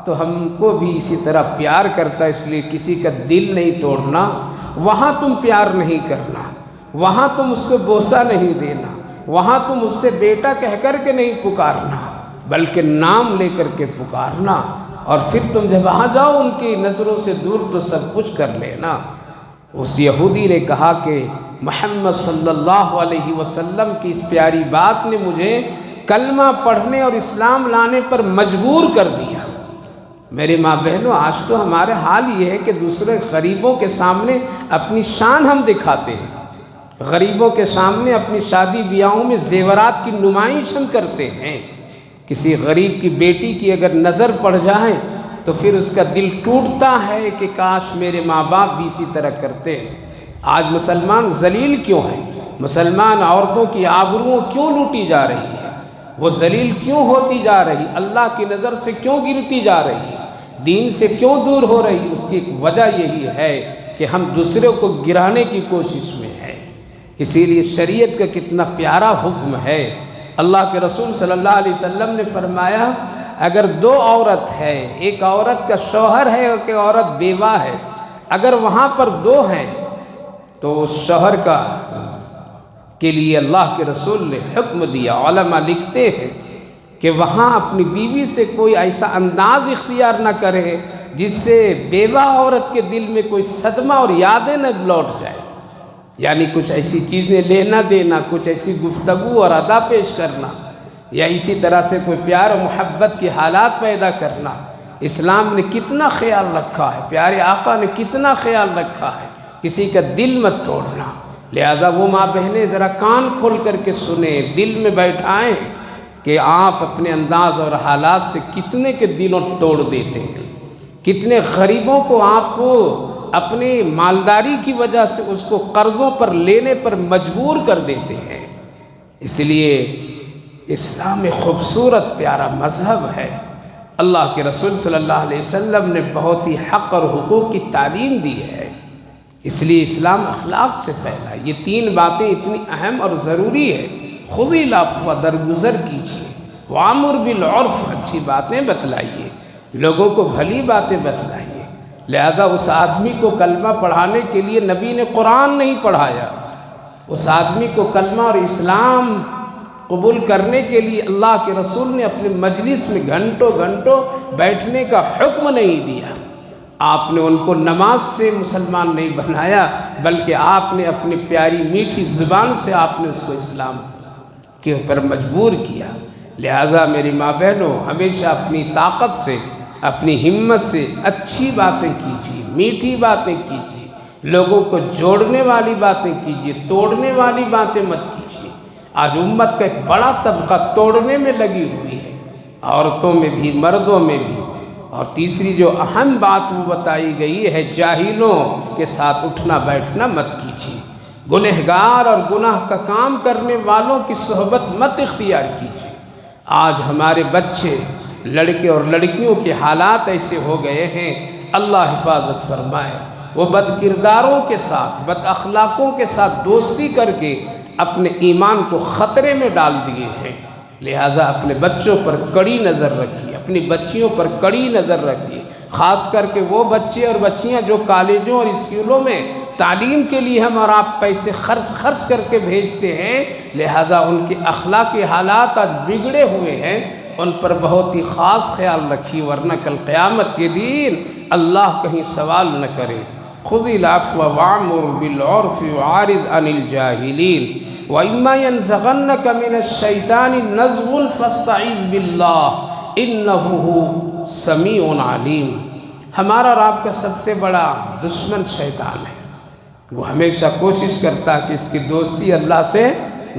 تو ہم کو بھی اسی طرح پیار کرتا ہے، اس لیے کسی کا دل نہیں توڑنا، وہاں تم پیار نہیں کرنا، وہاں تم اس کو بوسہ نہیں دینا، وہاں تم اس سے بیٹا کہہ کر کے نہیں پکارنا، بلکہ نام لے کر کے پکارنا، اور پھر تم جب وہاں جاؤ ان کی نظروں سے دور تو سب کچھ کر لینا۔ اس یہودی نے کہا کہ محمد صلی اللہ علیہ وسلم کی اس پیاری بات نے مجھے کلمہ پڑھنے اور اسلام لانے پر مجبور کر دیا۔ میری ماں بہنوں، آج تو ہمارے حال یہ ہے کہ دوسرے غریبوں کے سامنے اپنی شان ہم دکھاتے ہیں، غریبوں کے سامنے اپنی شادی بیاہوں میں زیورات کی نمائش ہم کرتے ہیں۔ کسی غریب کی بیٹی کی اگر نظر پڑ جائے تو پھر اس کا دل ٹوٹتا ہے کہ کاش میرے ماں باپ بھی اسی طرح کرتے۔ آج مسلمان ذلیل کیوں ہیں؟ مسلمان عورتوں کی آبروؤں کیوں لوٹی جا رہی ہے؟ وہ ذلیل کیوں ہوتی جا رہی؟ اللہ کی نظر سے کیوں گرتی جا رہی ہے؟ دین سے کیوں دور ہو رہی؟ اس کی وجہ یہی ہے کہ ہم دوسروں کو گرانے کی کوشش میں ہیں۔ اسی لیے شریعت کا کتنا پیارا حکم ہے۔ اللہ کے رسول صلی اللہ علیہ وسلم نے فرمایا، اگر دو عورت ہے، ایک عورت کا شوہر ہے اور ایک عورت بیوہ ہے، اگر وہاں پر دو ہیں تو شوہر کے لیے اللہ کے رسول نے حکم دیا، علماء لکھتے ہیں کہ وہاں اپنی بیوی سے کوئی ایسا انداز اختیار نہ کرے جس سے بیوہ عورت کے دل میں کوئی صدمہ اور یادیں نہ لوٹ جائے، یعنی کچھ ایسی چیزیں لینا دینا، کچھ ایسی گفتگو اور ادا پیش کرنا، یا اسی طرح سے کوئی پیار و محبت کی حالات پیدا کرنا۔ اسلام نے کتنا خیال رکھا ہے، پیارے آقا نے کتنا خیال رکھا ہے، کسی کا دل مت توڑنا۔ لہذا وہ ماں بہنیں ذرا کان کھول کر کے سنیں، دل میں بیٹھائیں کہ آپ اپنے انداز اور حالات سے کتنے کے دلوں توڑ دیتے ہیں، کتنے غریبوں کو آپ اپنی مالداری کی وجہ سے اس کو قرضوں پر لینے پر مجبور کر دیتے ہیں۔ اس لیے اسلام ایک خوبصورت پیارا مذہب ہے۔ اللہ کے رسول صلی اللہ علیہ وسلم نے بہت ہی حق اور حقوق کی تعلیم دی ہے، اس لیے اسلام اخلاق سے پھیلا ہے۔ یہ تین باتیں اتنی اہم اور ضروری ہے۔ خذ العفو، درگزر کیجیے، وامر بالعرف، اچھی باتیں بتلائیے، لوگوں کو بھلی باتیں بتلائیے۔ لہذا اس آدمی کو کلمہ پڑھانے کے لیے نبی نے قرآن نہیں پڑھایا، اس آدمی کو کلمہ اور اسلام قبول کرنے کے لیے اللہ کے رسول نے اپنے مجلس میں گھنٹوں گھنٹوں بیٹھنے کا حکم نہیں دیا۔ آپ نے ان کو نماز سے مسلمان نہیں بنایا، بلکہ آپ نے اپنی پیاری میٹھی زبان سے آپ نے اس کو اسلام کے اوپر مجبور کیا۔ لہٰذا میری ماں بہنوں، ہمیشہ اپنی طاقت سے، اپنی ہمت سے اچھی باتیں کیجیے، میٹھی باتیں کیجیے، لوگوں کو جوڑنے والی باتیں کیجیے، توڑنے والی باتیں مت کیجیے۔ آج امت کا ایک بڑا طبقہ توڑنے میں لگی ہوئی ہے، عورتوں میں بھی، مردوں میں بھی۔ اور تیسری جو اہم بات وہ بتائی گئی ہے، جاہلوں کے ساتھ اٹھنا بیٹھنا مت کیجیے، گنہگار اور گناہ کا کام کرنے والوں کی صحبت مت اختیار کیجیے۔ آج ہمارے بچے، لڑکے اور لڑکیوں کے حالات ایسے ہو گئے ہیں، اللہ حفاظت فرمائے، وہ بد کرداروں کے ساتھ، بد اخلاقوں کے ساتھ دوستی کر کے اپنے ایمان کو خطرے میں ڈال دیے ہیں۔ لہٰذا اپنے بچوں پر کڑی نظر رکھیے، اپنی بچیوں پر کڑی نظر رکھیے، خاص کر کے وہ بچے اور بچیاں جو کالجوں اور اسکولوں میں تعلیم کے لیے ہم اور آپ پیسے خرچ کر کے بھیجتے ہیں۔ لہٰذا ان کے اخلاقی حالات آج بگڑے ہوئے ہیں، ان پر بہت ہی خاص خیال رکھیے، ورنہ کل قیامت کے دن اللہ کہیں سوال نہ کرے۔ خذ العفو وامر بالعرف وعارض عن الجاہلین وَإِمَّا يَنزَغَنَّكَ مِنَ الشَّيْطَانِ نَزْغٌ فَاسْتَعِذْ بِاللَّهِ إِنَّهُ هُوَ السَّمِيعُ الْعَلِيمُ۔ ہمارا اور آپ کا سب سے بڑا دشمن شیطان ہے، وہ ہمیشہ کوشش کرتا ہے کہ اس کی دوستی اللہ سے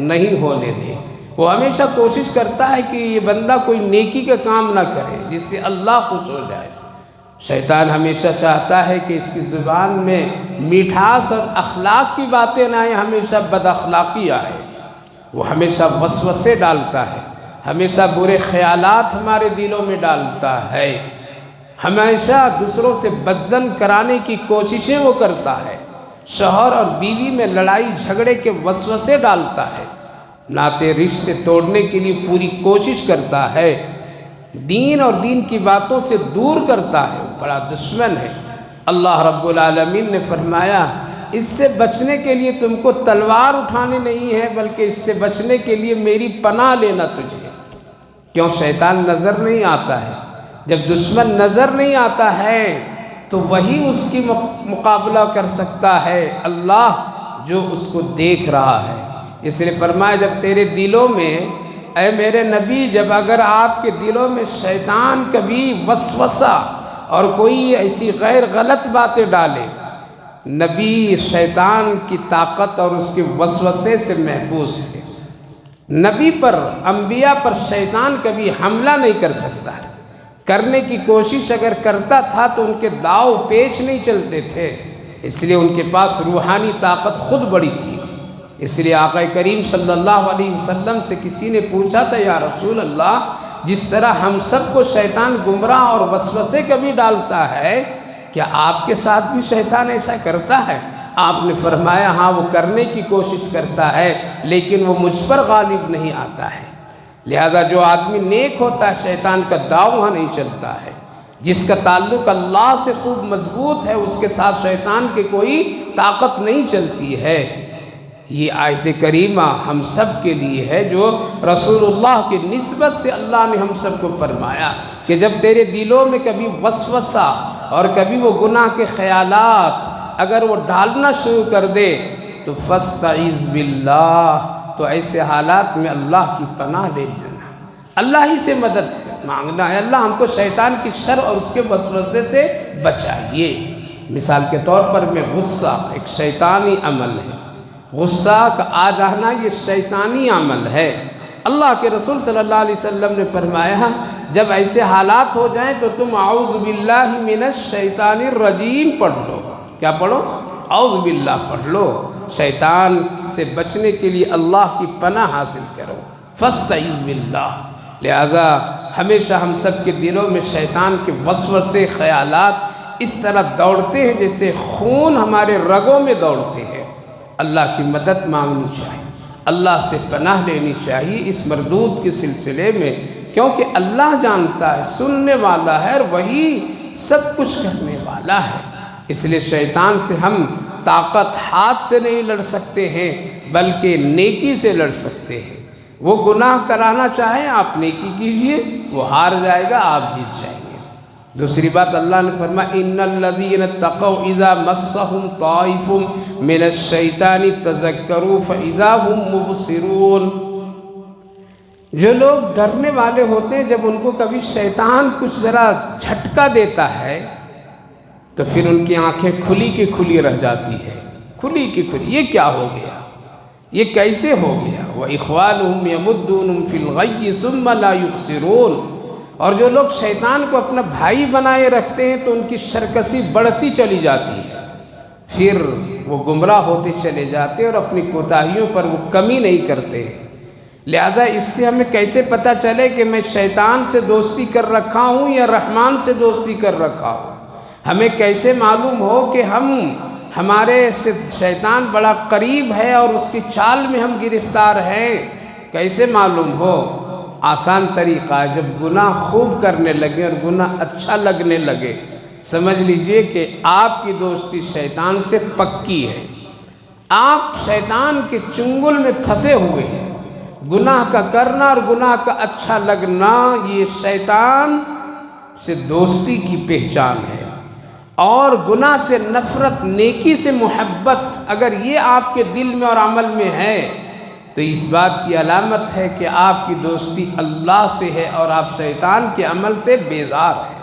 نہیں ہونے دے۔ وہ ہمیشہ کوشش کرتا ہے کہ یہ بندہ کوئی نیکی کا کام نہ کرے جس سے اللہ خوش ہو جائے۔ شیطان ہمیشہ چاہتا ہے کہ اس کی زبان میں میٹھاس اور اخلاق کی باتیں نہ آئیں، ہمیشہ بد اخلاقی آئے۔ وہ ہمیشہ وسوسے ڈالتا ہے، ہمیشہ برے خیالات ہمارے دلوں میں ڈالتا ہے، ہمیشہ دوسروں سے بدظن کرانے کی کوششیں وہ کرتا ہے، شوہر اور بیوی میں لڑائی جھگڑے کے وسوسے ڈالتا ہے، ناطے رشتے توڑنے کے لیے پوری کوشش کرتا ہے۔ دین اور دین کی باتوں سے دور کرتا ہے، بڑا دشمن ہے۔ اللہ رب العالمین نے فرمایا اس سے بچنے کے لیے تم کو تلوار اٹھانی نہیں ہے، بلکہ اس سے بچنے کے لیے میری پناہ لینا تجھے۔ کیوں؟ شیطان نظر نہیں آتا ہے۔ جب دشمن نظر نہیں آتا ہے تو وہی اس کی مقابلہ کر سکتا ہے، اللہ جو اس کو دیکھ رہا ہے۔ اس لیے فرمایا جب تیرے دلوں میں، اے میرے نبی، جب اگر آپ کے دلوں میں شیطان کبھی وسوسہ اور کوئی ایسی غیر غلط باتیں ڈالے، نبی شیطان کی طاقت اور اس کے وسوسے سے محفوظ تھے۔ نبی پر، انبیاء پر شیطان کبھی حملہ نہیں کر سکتا ہے۔ کرنے کی کوشش اگر کرتا تھا تو ان کے داؤ پیچ نہیں چلتے تھے، اس لیے ان کے پاس روحانی طاقت خود بڑی تھی۔ اس لیے آقا کریم صلی اللہ علیہ وسلم سے کسی نے پوچھا تھا، یا رسول اللہ، جس طرح ہم سب کو شیطان گمراہ اور وسوسے کبھی ڈالتا ہے، کیا آپ کے ساتھ بھی شیطان ایسا کرتا ہے؟ آپ نے فرمایا ہاں، وہ کرنے کی کوشش کرتا ہے لیکن وہ مجھ پر غالب نہیں آتا ہے۔ لہذا جو آدمی نیک ہوتا ہے شیطان کا داؤ وہاں نہیں چلتا ہے۔ جس کا تعلق اللہ سے خوب مضبوط ہے اس کے ساتھ شیطان کی کوئی طاقت نہیں چلتی ہے۔ یہ آیت کریمہ ہم سب کے لیے ہے جو رسول اللہ کی نسبت سے اللہ نے ہم سب کو فرمایا کہ جب تیرے دلوں میں کبھی وسوسہ اور کبھی وہ گناہ کے خیالات اگر وہ ڈالنا شروع کر دے تو فاستعذ باللہ، تو ایسے حالات میں اللہ کی پناہ لے لینا، اللہ ہی سے مدد مانگنا ہے۔ اللہ ہم کو شیطان کی شر اور اس کے وسوسے سے بچائیے۔ مثال کے طور پر میں غصہ ایک شیطانی عمل ہے، غصہ کا آ جانا یہ شیطانی عمل ہے۔ اللہ کے رسول صلی اللہ علیہ وسلم نے فرمایا جب ایسے حالات ہو جائیں تو تم اعوذ باللہ من الشیطان الرجیم پڑھ لو۔ کیا پڑھو؟ اعوذ باللہ پڑھ لو۔ شیطان سے بچنے کے لیے اللہ کی پناہ حاصل کرو، فاستعذ باللہ۔ لہذا ہمیشہ ہم سب کے دلوں میں شیطان کے وسوسے خیالات اس طرح دوڑتے ہیں جیسے خون ہمارے رگوں میں دوڑتے ہیں۔ اللہ کی مدد مانگنی چاہیے، اللہ سے پناہ لینی چاہیے اس مردود کے سلسلے میں، کیونکہ اللہ جانتا ہے، سننے والا ہے اور وہی سب کچھ کرنے والا ہے۔ اس لیے شیطان سے ہم طاقت ہاتھ سے نہیں لڑ سکتے ہیں بلکہ نیکی سے لڑ سکتے ہیں۔ وہ گناہ کرانا چاہے آپ نیکی کیجئے، وہ ہار جائے گا، آپ جیت جائیں گے۔ دوسری بات اللہ نے فرمایا ان الذین اتقوا اذا مسهم طائف من الشیطان تذکروا فاذا هم مبصرون۔ جو لوگ ڈرنے والے ہوتے ہیں جب ان کو کبھی شیطان کچھ ذرا جھٹکا دیتا ہے تو پھر ان کی آنکھیں کھلی کی کھلی رہ جاتی ہے، کھلی کی کھلی۔ یہ کیا ہو گیا؟ یہ کیسے ہو گیا؟ وَإِخْوَانُهُمْ يَمُدُّونَهُمْ فِي الْغَيِّ ثُمَّ لَا يُبْصِرُونَ۔ اور جو لوگ شیطان کو اپنا بھائی بنائے رکھتے ہیں تو ان کی سرکشی بڑھتی چلی جاتی ہے، پھر وہ گمراہ ہوتے چلے جاتے اور اپنی کوتاہیوں پر وہ کمی نہیں کرتے ہیں۔ لہذا اس سے ہمیں کیسے پتہ چلے کہ میں شیطان سے دوستی کر رکھا ہوں یا رحمان سے دوستی کر رکھا ہوں؟ ہمیں کیسے معلوم ہو کہ ہمارے سے شیطان بڑا قریب ہے اور اس کی چال میں ہم گرفتار ہیں؟ کیسے معلوم ہو؟ آسان طریقہ ہے، جب گناہ خوب کرنے لگے اور گناہ اچھا لگنے لگے سمجھ لیجئے کہ آپ کی دوستی شیطان سے پکی ہے، آپ شیطان کے چنگل میں پھنسے ہوئے ہیں۔ گناہ کا کرنا اور گناہ کا اچھا لگنا یہ شیطان سے دوستی کی پہچان ہے، اور گناہ سے نفرت، نیکی سے محبت اگر یہ آپ کے دل میں اور عمل میں ہے تو اس بات کی علامت ہے کہ آپ کی دوستی اللہ سے ہے اور آپ شیطان کے عمل سے بیزار ہیں۔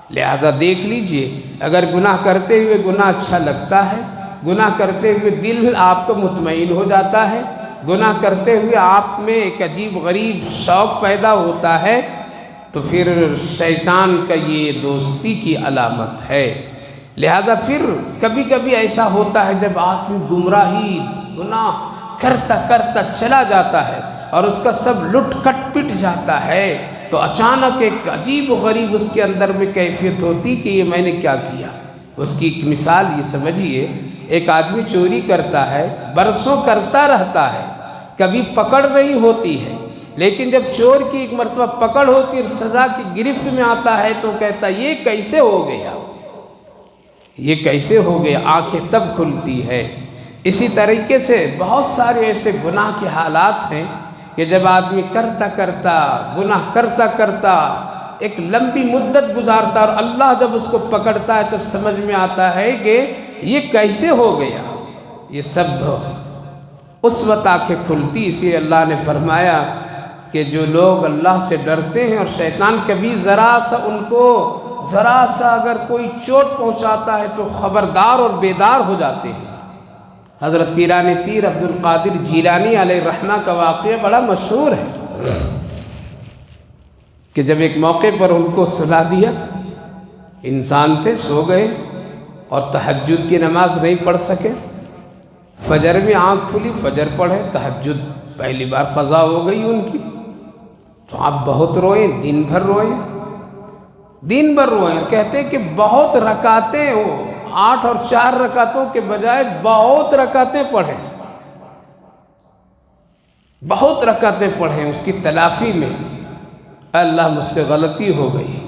لہذا دیکھ لیجئے، اگر گناہ کرتے ہوئے گناہ اچھا لگتا ہے، گناہ کرتے ہوئے دل آپ کو مطمئن ہو جاتا ہے، گناہ کرتے ہوئے آپ میں ایک عجیب غریب شوق پیدا ہوتا ہے، تو پھر شیطان کا یہ دوستی کی علامت ہے۔ لہذا پھر کبھی کبھی ایسا ہوتا ہے جب آدمی گمراہی گناہ کرتا کرتا چلا جاتا ہے اور اس کا سب لٹ کٹ پٹ جاتا ہے تو اچانک ایک عجیب و غریب اس کے اندر میں کیفیت ہوتی کہ یہ میں نے کیا کیا۔ اس کی ایک مثال یہ سمجھیے، ایک آدمی چوری کرتا ہے، برسوں کرتا رہتا ہے، کبھی پکڑ نہیں ہوتی ہے، لیکن جب چور کی ایک مرتبہ پکڑ ہوتی اور سزا کی گرفت میں آتا ہے تو کہتا یہ کیسے ہو گیا، یہ کیسے ہو گیا، آنکھیں تب کھلتی ہے۔ اسی طریقے سے بہت سارے ایسے گناہ کے حالات ہیں کہ جب آدمی کرتا کرتا گناہ کرتا کرتا ایک لمبی مدت گزارتا اور اللہ جب اس کو پکڑتا ہے تب سمجھ میں آتا ہے کہ یہ کیسے ہو گیا، یہ سب اس وقت آنکھیں کھلتی۔ اسی لیے اللہ نے فرمایا کہ جو لوگ اللہ سے ڈرتے ہیں اور شیطان کبھی ذرا سا اگر کوئی چوٹ پہنچاتا ہے تو خبردار اور بیدار ہو جاتے ہیں۔ حضرت پیران پیر عبد القادر جیلانی علیہ الرحمہ کا واقعہ بڑا مشہور ہے کہ جب ایک موقع پر ان کو سلا دیا، انسان تھے، سو گئے اور تہجد کی نماز نہیں پڑھ سکے، فجر میں آنکھ کھلی، فجر پڑھے، تہجد پہلی بار قضا ہو گئی ان کی، تو آپ بہت روئے، دن بھر روئے، کہتے کہ بہت رکعتیں ہو، 8 اور 4 رکعتوں کے بجائے بہت رکعتیں پڑھیں، بہت رکعتیں پڑھیں۔ اس کی تلافی میں اللہ مجھ سے غلطی ہو گئی،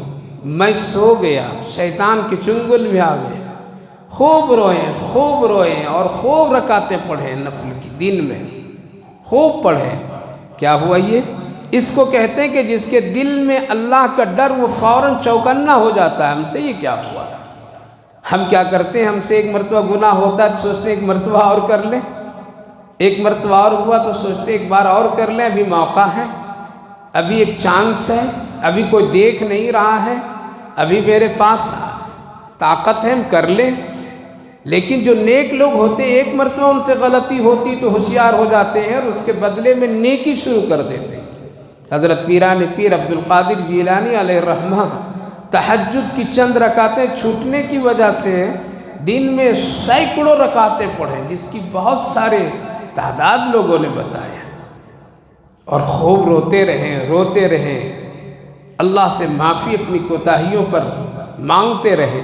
میں سو گیا، شیطان کے چنگل میں آ گئے، خوب روئے اور خوب رکعتیں پڑھیں، نفل کی دن میں خوب پڑھیں۔ کیا ہوا یہ؟ اس کو کہتے ہیں کہ جس کے دل میں اللہ کا ڈر وہ فوراً چوکنا ہو جاتا ہے۔ ہم سے یہ کیا ہوا؟ ہم کیا کرتے ہیں، ہم سے ایک مرتبہ گناہ ہوتا ہے تو سوچتے ہیں ایک مرتبہ اور کر لیں، ایک مرتبہ اور ہوا تو سوچتے ہیں ایک بار اور کر لیں، ابھی موقع ہے، ابھی ایک چانس ہے، ابھی کوئی دیکھ نہیں رہا ہے، ابھی میرے پاس طاقت ہے، ہم کر لیں۔ لیکن جو نیک لوگ ہوتے ہیں ایک مرتبہ ان سے غلطی ہوتی تو ہوشیار ہو جاتے ہیں اور اس کے بدلے میں نیکی شروع کر دیتے ہیں۔ حضرت پیران پیر عبد القادر جیلانی علیہ الرحمہ تہجد کی چند رکعتیں چھوٹنے کی وجہ سے دن میں سینکڑوں رکعتیں پڑھیں، جس کی بہت سارے تعداد لوگوں نے بتایا، اور خوب روتے رہیں، اللہ سے معافی اپنی کوتاہیوں پر مانگتے رہیں۔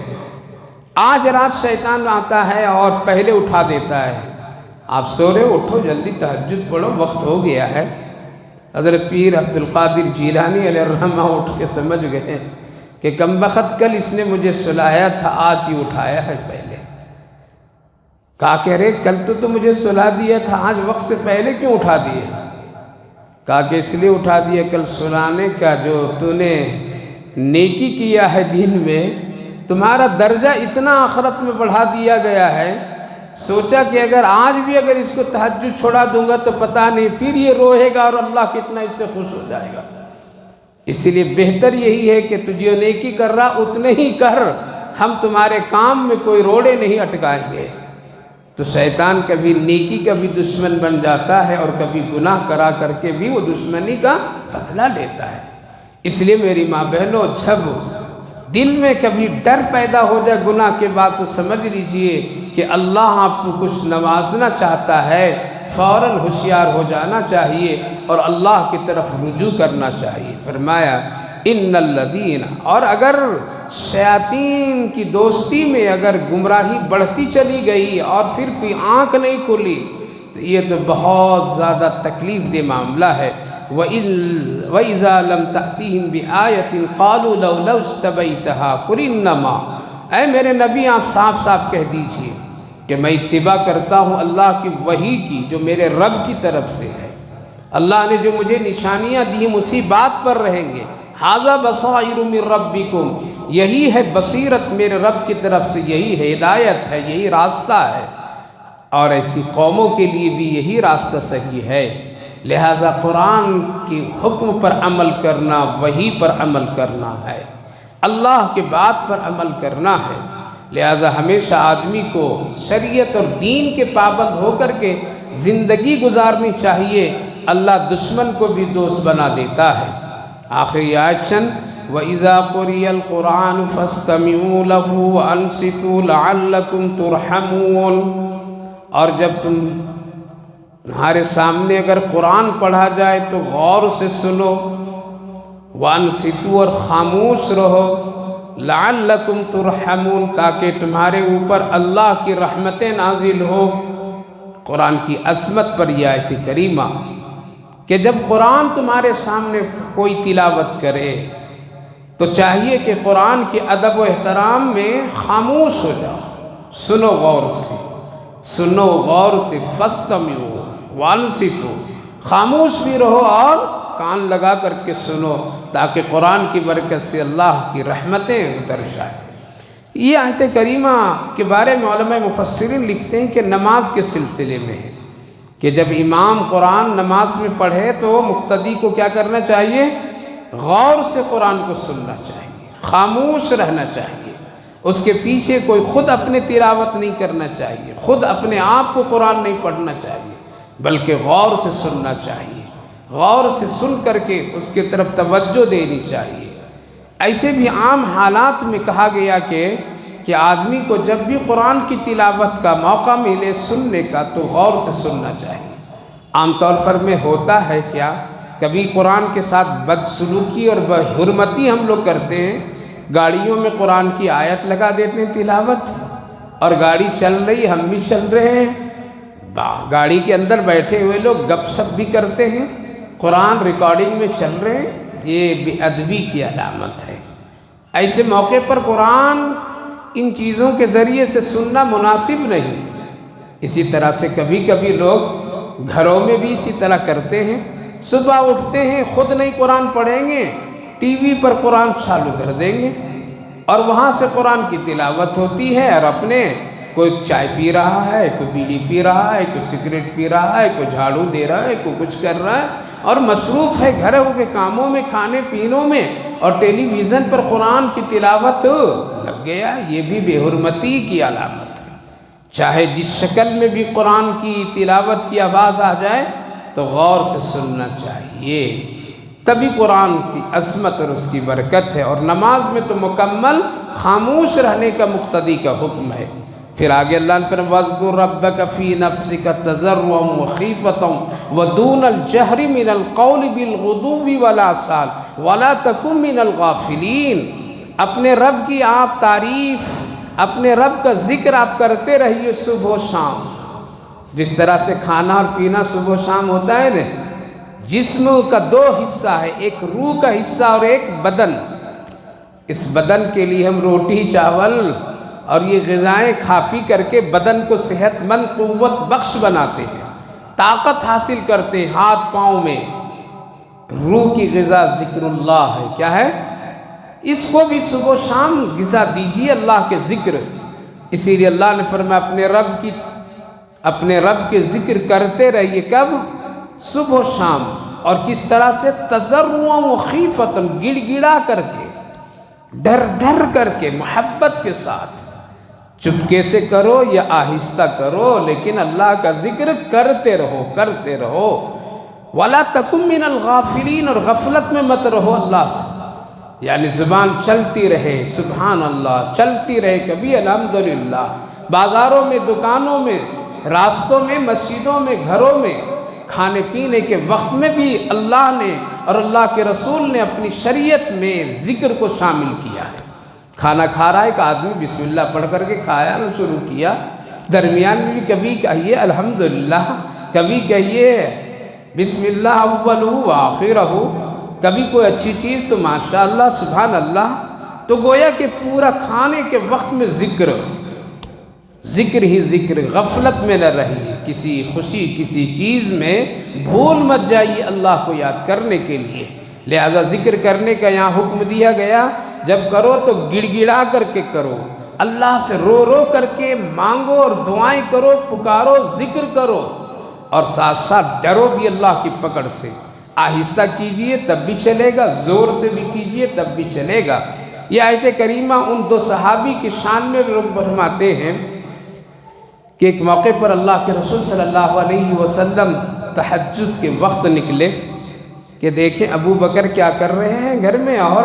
آج رات شیطان آتا ہے اور پہلے اٹھا دیتا ہے، آپ سو رہے ہو، اٹھو جلدی تہجد پڑھو، وقت ہو گیا ہے۔ حضرت پیر عبد القادر جیلانی علیہ الرحمہ اٹھ کے سمجھ گئے کہ کمبخت کل اس نے مجھے سلایا تھا، آج ہی اٹھایا ہے پہلے۔ کہا کہ رے کل تو مجھے سلا دیا تھا، آج وقت سے پہلے کیوں اٹھا دیے؟ کہا کہ اس لیے اٹھا دیا، کل سلانے کا جو تو نے نیکی کیا ہے دن میں، تمہارا درجہ اتنا آخرت میں بڑھا دیا گیا ہے، سوچا کہ اگر آج بھی اگر اس کو تہجد چھوڑا دوں گا تو پتہ نہیں پھر یہ روئے گا اور اللہ کتنا اس سے خوش ہو جائے گا۔ اس لیے بہتر یہی ہے کہ تجھے نیکی کر رہا اتنے ہی کر، ہم تمہارے کام میں کوئی روڑے نہیں اٹکائیں گے۔ تو شیطان کبھی نیکی کا بھی دشمن بن جاتا ہے اور کبھی گناہ کرا کر کے بھی وہ دشمنی کا بدلہ لیتا ہے۔ اس لیے میری ماں بہنوں، جب دل میں کبھی ڈر پیدا ہو جائے گناہ کے بعد تو سمجھ لیجئے کہ اللہ آپ کو کچھ نوازنا چاہتا ہے، فوراً ہوشیار ہو جانا چاہیے اور اللہ کی طرف رجوع کرنا چاہیے۔ فرمایا ان الذین، اور اگر شیاطین کی دوستی میں اگر گمراہی بڑھتی چلی گئی اور پھر کوئی آنکھ نہیں کھلی تو یہ تو بہت زیادہ تکلیف دہ معاملہ ہے۔ وَإِذَا لَمْ تَأْتِهِمْ بِآيَةٍ قَالُوا لَوْلَا اجْتَبَيْتَهَا قُلْ إِنَّمَا، اے میرے نبی آپ صاف صاف کہہ دیجئے کہ میں اتباع کرتا ہوں اللہ کی وحی کی جو میرے رب کی طرف سے ہے، اللہ نے جو مجھے نشانیاں دی ہم اسی بات پر رہیں گے۔ ھذا بصائر من ربکم، یہی ہے بصیرت میرے رب کی طرف سے، یہی ہدایت ہے، یہی راستہ ہے، اور ایسی قوموں کے لیے بھی یہی راستہ صحیح ہے۔ لہذا قرآن کی حکم پر عمل کرنا، وحی پر عمل کرنا ہے، اللہ کے بات پر عمل کرنا ہے۔ لہذا ہمیشہ آدمی کو شریعت اور دین کے پابند ہو کر کے زندگی گزارنی چاہیے۔ اللہ دشمن کو بھی دوست بنا دیتا ہے۔ آخری آیت چند، وَإِذَا قُرِئَ الْقُرْآنُ فَاسْتَمِعُوا لَهُ وَأَنصِتُوا لَعَلَّكُمْ تُرْحَمُونَ، اور جب تمہارے سامنے اگر قرآن پڑھا جائے تو غور سے سنو، وَأَنصِتُوا، اور خاموش رہو، لَعَلَّكُمْ تُرْحَمُونَ، تاکہ تمہارے اوپر اللہ کی رحمتیں نازل ہوں۔ قرآن کی عظمت پر یہ آیت کریمہ کہ جب قرآن تمہارے سامنے کوئی تلاوت کرے تو چاہیے کہ قرآن کے ادب و احترام میں خاموش ہو جاؤ، سنو غور سے، سنو غور سے، فاستمعوا وانصتوا، خاموش بھی رہو اور کان لگا کر کے سنو، تاکہ قرآن کی برکت سے اللہ کی رحمتیں اتر جائیں۔ یہ آیت کریمہ کے بارے میں علماء مفسرین لکھتے ہیں کہ نماز کے سلسلے میں ہے کہ جب امام قرآن نماز میں پڑھے تو مقتدی کو کیا کرنا چاہیے؟ غور سے قرآن کو سننا چاہیے، خاموش رہنا چاہیے، اس کے پیچھے کوئی خود اپنے تلاوت نہیں کرنا چاہیے، خود اپنے آپ کو قرآن نہیں پڑھنا چاہیے، بلکہ غور سے سننا چاہیے، غور سے سن کر کے اس کی طرف توجہ دینی چاہیے۔ ایسے بھی عام حالات میں کہا گیا کہ آدمی کو جب بھی قرآن کی تلاوت کا موقع ملے سننے کا تو غور سے سننا چاہیے۔ عام طور پر میں ہوتا ہے کیا، کبھی قرآن کے ساتھ بدسلوکی اور بحرمتی ہم لوگ کرتے ہیں، گاڑیوں میں قرآن کی آیت لگا دیتے ہیں تلاوت، اور گاڑی چل رہی، ہم بھی چل رہے ہیں، گاڑی کے اندر بیٹھے ہوئے لوگ گپ سپ بھی کرتے ہیں، قرآن ریکارڈنگ میں چل رہے ہیں، یہ بے ادبی کی علامت ہے۔ ایسے موقع پر قرآن ان چیزوں کے ذریعے سے سننا مناسب نہیں۔ اسی طرح سے کبھی کبھی لوگ گھروں میں بھی اسی طرح کرتے ہیں، صبح اٹھتے ہیں خود نہیں قرآن پڑھیں گے، ٹی وی پر قرآن چالو کر دیں گے اور وہاں سے قرآن کی تلاوت ہوتی ہے، اور اپنے کوئی چائے پی رہا ہے، کوئی بیڑی پی رہا ہے، کوئی سگریٹ پی رہا ہے، کوئی جھاڑو دے رہا ہے، کوئی کچھ کر رہا ہے، اور مصروف ہے گھروں کے کاموں میں، کھانے پینوں میں، اور ٹیلی ویژن پر قرآن کی تلاوت لگ گیا۔ یہ بھی بے حرمتی کی علامت ہے۔ چاہے جس شکل میں بھی قرآن کی تلاوت کی آواز آ جائے تو غور سے سننا چاہیے، تبھی قرآن کی عظمت اور اس کی برکت ہے۔ اور نماز میں تو مکمل خاموش رہنے کا مقتدی کا حکم ہے۔ پھر آگے اللہ نے فرمایا وَاذْكُر رَبَّكَ فِي نَفْسِكَ تَضَرُّعًا وَخِيفَةً وَدُونَ الْجَهْرِ مِنَ الْقَوْلِ بِالْغُدُوِّ وَالْآصَالِ وَلَا تَكُن مِّنَ الْغَافِلِينَ، اپنے رب کی آپ تعریف، اپنے رب کا ذکر آپ کرتے رہیے صبح و شام، جس طرح سے کھانا اور پینا صبح و شام ہوتا ہے نا۔ جسم کا دو حصہ ہے، ایک روح کا حصہ اور ایک بدن۔ اس بدن کے لیے ہم روٹی چاول اور یہ غذائیں کھا پی کر کے بدن کو صحت مند قوت بخش بناتے ہیں، طاقت حاصل کرتے ہیں ہاتھ پاؤں میں۔ روح کی غذا ذکر اللہ ہے، کیا ہے؟ اس کو بھی صبح و شام غذا دیجیے اللہ کے ذکر۔ اسی لیے اللہ نے فرمایا اپنے رب کے ذکر کرتے رہیے، کب؟ صبح و شام۔ اور کس طرح سے؟ تضرعاً وخیفتاً، گڑ گڑا کر کے، ڈر ڈر کر کے، محبت کے ساتھ، چپکے سے کرو یا آہستہ کرو، لیکن اللہ کا ذکر کرتے رہو، کرتے رہو۔ وَلَا تَكُن مِّنَ الْغَافِلِينَ، اور غفلت میں مت رہو اللہ سے، یعنی زبان چلتی رہے سبحان اللہ، چلتی رہے کبھی الحمدللہ، بازاروں میں، دکانوں میں، راستوں میں، مسجدوں میں، گھروں میں، کھانے پینے کے وقت میں بھی اللہ نے اور اللہ کے رسول نے اپنی شریعت میں ذکر کو شامل کیا ہے۔ کھانا کھا رہا ہے ایک آدمی، بسم اللہ پڑھ کر کے کھایا نہ شروع کیا، درمیان میں بھی کبھی کہیے الحمدللہ، کبھی کہیے بسم اللہ اولہ وآخرہ، کبھی کوئی اچھی چیز تو ماشاءاللہ سبحان اللہ۔ تو گویا کہ پورا کھانے کے وقت میں ذکر ہی ذکر، غفلت میں نہ رہیے، کسی خوشی کسی چیز میں بھول مت جائیے اللہ کو یاد کرنے کے لیے۔ لہذا ذکر کرنے کا یہاں حکم دیا گیا، جب کرو تو گڑ گڑا کر کے کرو، اللہ سے رو رو کر کے مانگو اور دعائیں کرو، پکارو، ذکر کرو، اور ساتھ ساتھ ڈرو بھی اللہ کی پکڑ سے۔ آہستہ کیجئے تب بھی چلے گا، زور سے بھی کیجئے تب بھی چلے گا۔ یہ آیت کریمہ ان دو صحابی کی شان میں لوگ فرماتے ہیں کہ ایک موقع پر اللہ کے رسول صلی اللہ علیہ وسلم تہجد کے وقت نکلے کہ دیکھیں ابو بکر کیا کر رہے ہیں گھر میں اور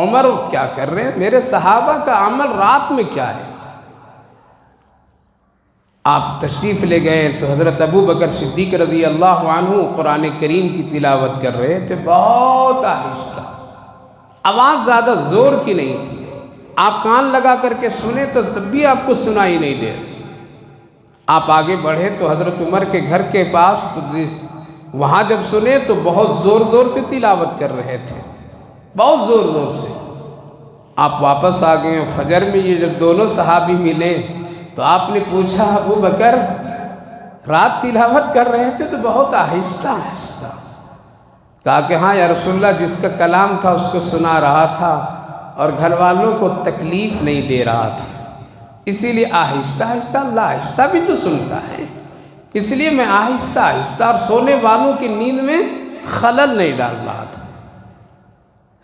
عمر کیا کر رہے ہیں، میرے صحابہ کا عمل رات میں کیا ہے۔ آپ تشریف لے گئے تو حضرت ابو بکر صدیق رضی اللہ عنہ قرآن کریم کی تلاوت کر رہے تھے، بہت آہستہ، آواز زیادہ زور کی نہیں تھی۔ آپ کان لگا کر کے سنیں تو تب بھی آپ کو سنائی نہیں دے۔ آپ آگے بڑھے تو حضرت عمر کے گھر کے پاس تو وہاں جب سنے تو بہت زور زور سے تلاوت کر رہے تھے، بہت زور زور سے۔ آپ واپس آ گئے، فجر میں یہ جب دونوں صحابی ملے تو آپ نے پوچھا ابو بکر رات تلاوت کر رہے تھے تو بہت آہستہ آہستہ؟ کہا کہ ہاں یا رسول اللہ، جس کا کلام تھا اس کو سنا رہا تھا اور گھر والوں کو تکلیف نہیں دے رہا تھا، اسی لیے آہستہ آہستہ۔ اللہ آہستہ بھی تو سنتا ہے، اس لیے میں آہستہ آہستہ، اور سونے والوں کی نیند میں خلل نہیں ڈال رہا تھا۔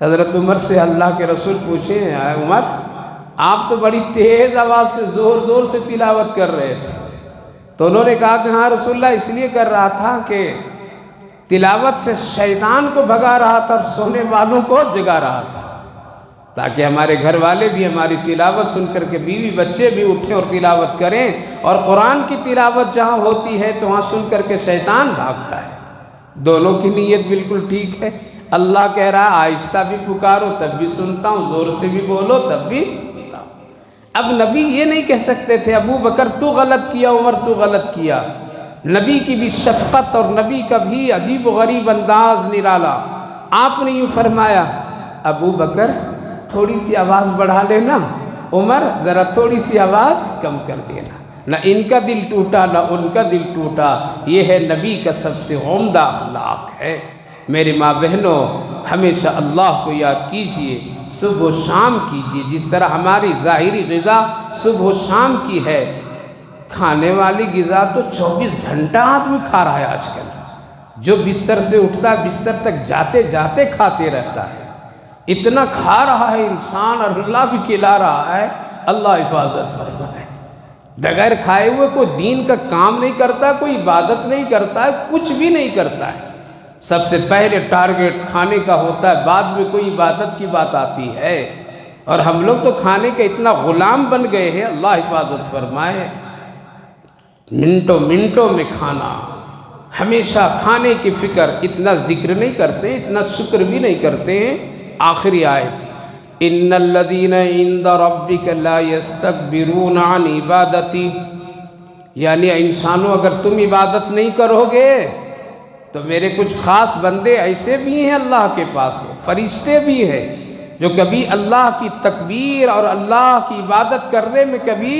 حضرت عمر سے اللہ کے رسول پوچھیں، اے عمر آپ تو بڑی تیز آواز سے زور زور سے تلاوت کر رہے تھے؟ تو انہوں نے کہا کہ ہاں رسول اللہ، اس لیے کر رہا تھا کہ تلاوت سے شیطان کو بھگا رہا تھا اور سونے والوں کو جگا رہا تھا، تاکہ ہمارے گھر والے بھی ہماری تلاوت سن کر کے، بیوی بچے بھی اٹھیں اور تلاوت کریں۔ اور قرآن کی تلاوت جہاں ہوتی ہے تو وہاں سن کر کے شیطان بھاگتا ہے۔ دونوں کی نیت بالکل ٹھیک ہے۔ اللہ کہہ رہا ہے آہستہ بھی پکارو تب بھی سنتا ہوں، زور سے بھی بولو تب بھی سنتا ہوں۔ اب نبی یہ نہیں کہہ سکتے تھے ابو بکر تو غلط کیا، عمر تو غلط کیا۔ نبی کی بھی شفقت اور نبی کا بھی عجیب و غریب انداز نرالا۔ آپ نے یوں فرمایا ابو بکر تھوڑی سی آواز بڑھا لینا، عمر ذرا تھوڑی سی آواز کم کر دینا۔ نہ ان کا دل ٹوٹا نہ ان کا دل ٹوٹا۔ یہ ہے نبی کا سب سے عمدہ اخلاق ہے۔ میری ماں بہنوں، ہمیشہ اللہ کو یاد کیجئے، صبح و شام کیجئے، جس طرح ہماری ظاہری غذا صبح و شام کی ہے، کھانے والی غذا تو 24 گھنٹہ آدمی کھا رہا ہے آج کل۔ جو بستر سے اٹھتا ہے بستر تک جاتے جاتے کھاتے رہتا ہے، اتنا کھا رہا ہے انسان، اور اللہ بھی کھلا رہا ہے۔ اللہ حفاظت فرمائے۔ بغیر کھائے ہوئے کوئی دین کا کام نہیں کرتا، کوئی عبادت نہیں کرتا ہے، کچھ بھی نہیں کرتا ہے۔ سب سے پہلے ٹارگٹ کھانے کا ہوتا ہے، بعد میں کوئی عبادت کی بات آتی ہے۔ اور ہم لوگ تو کھانے کے اتنا غلام بن گئے ہیں، اللہ حفاظت فرمائے۔ منٹوں منٹوں میں کھانا، ہمیشہ کھانے کی فکر، اتنا ذکر نہیں کرتے، اتنا شکر بھی نہیں کرتے ہیں۔ آخری آیت، ان الذین عند ربک لا یستکبرون عن عبادتی، یعنی انسانوں اگر تم عبادت نہیں کرو گے تو میرے کچھ خاص بندے ایسے بھی ہیں اللہ کے پاس، فرشتے بھی ہیں جو کبھی اللہ کی تکبیر اور اللہ کی عبادت کرنے میں کبھی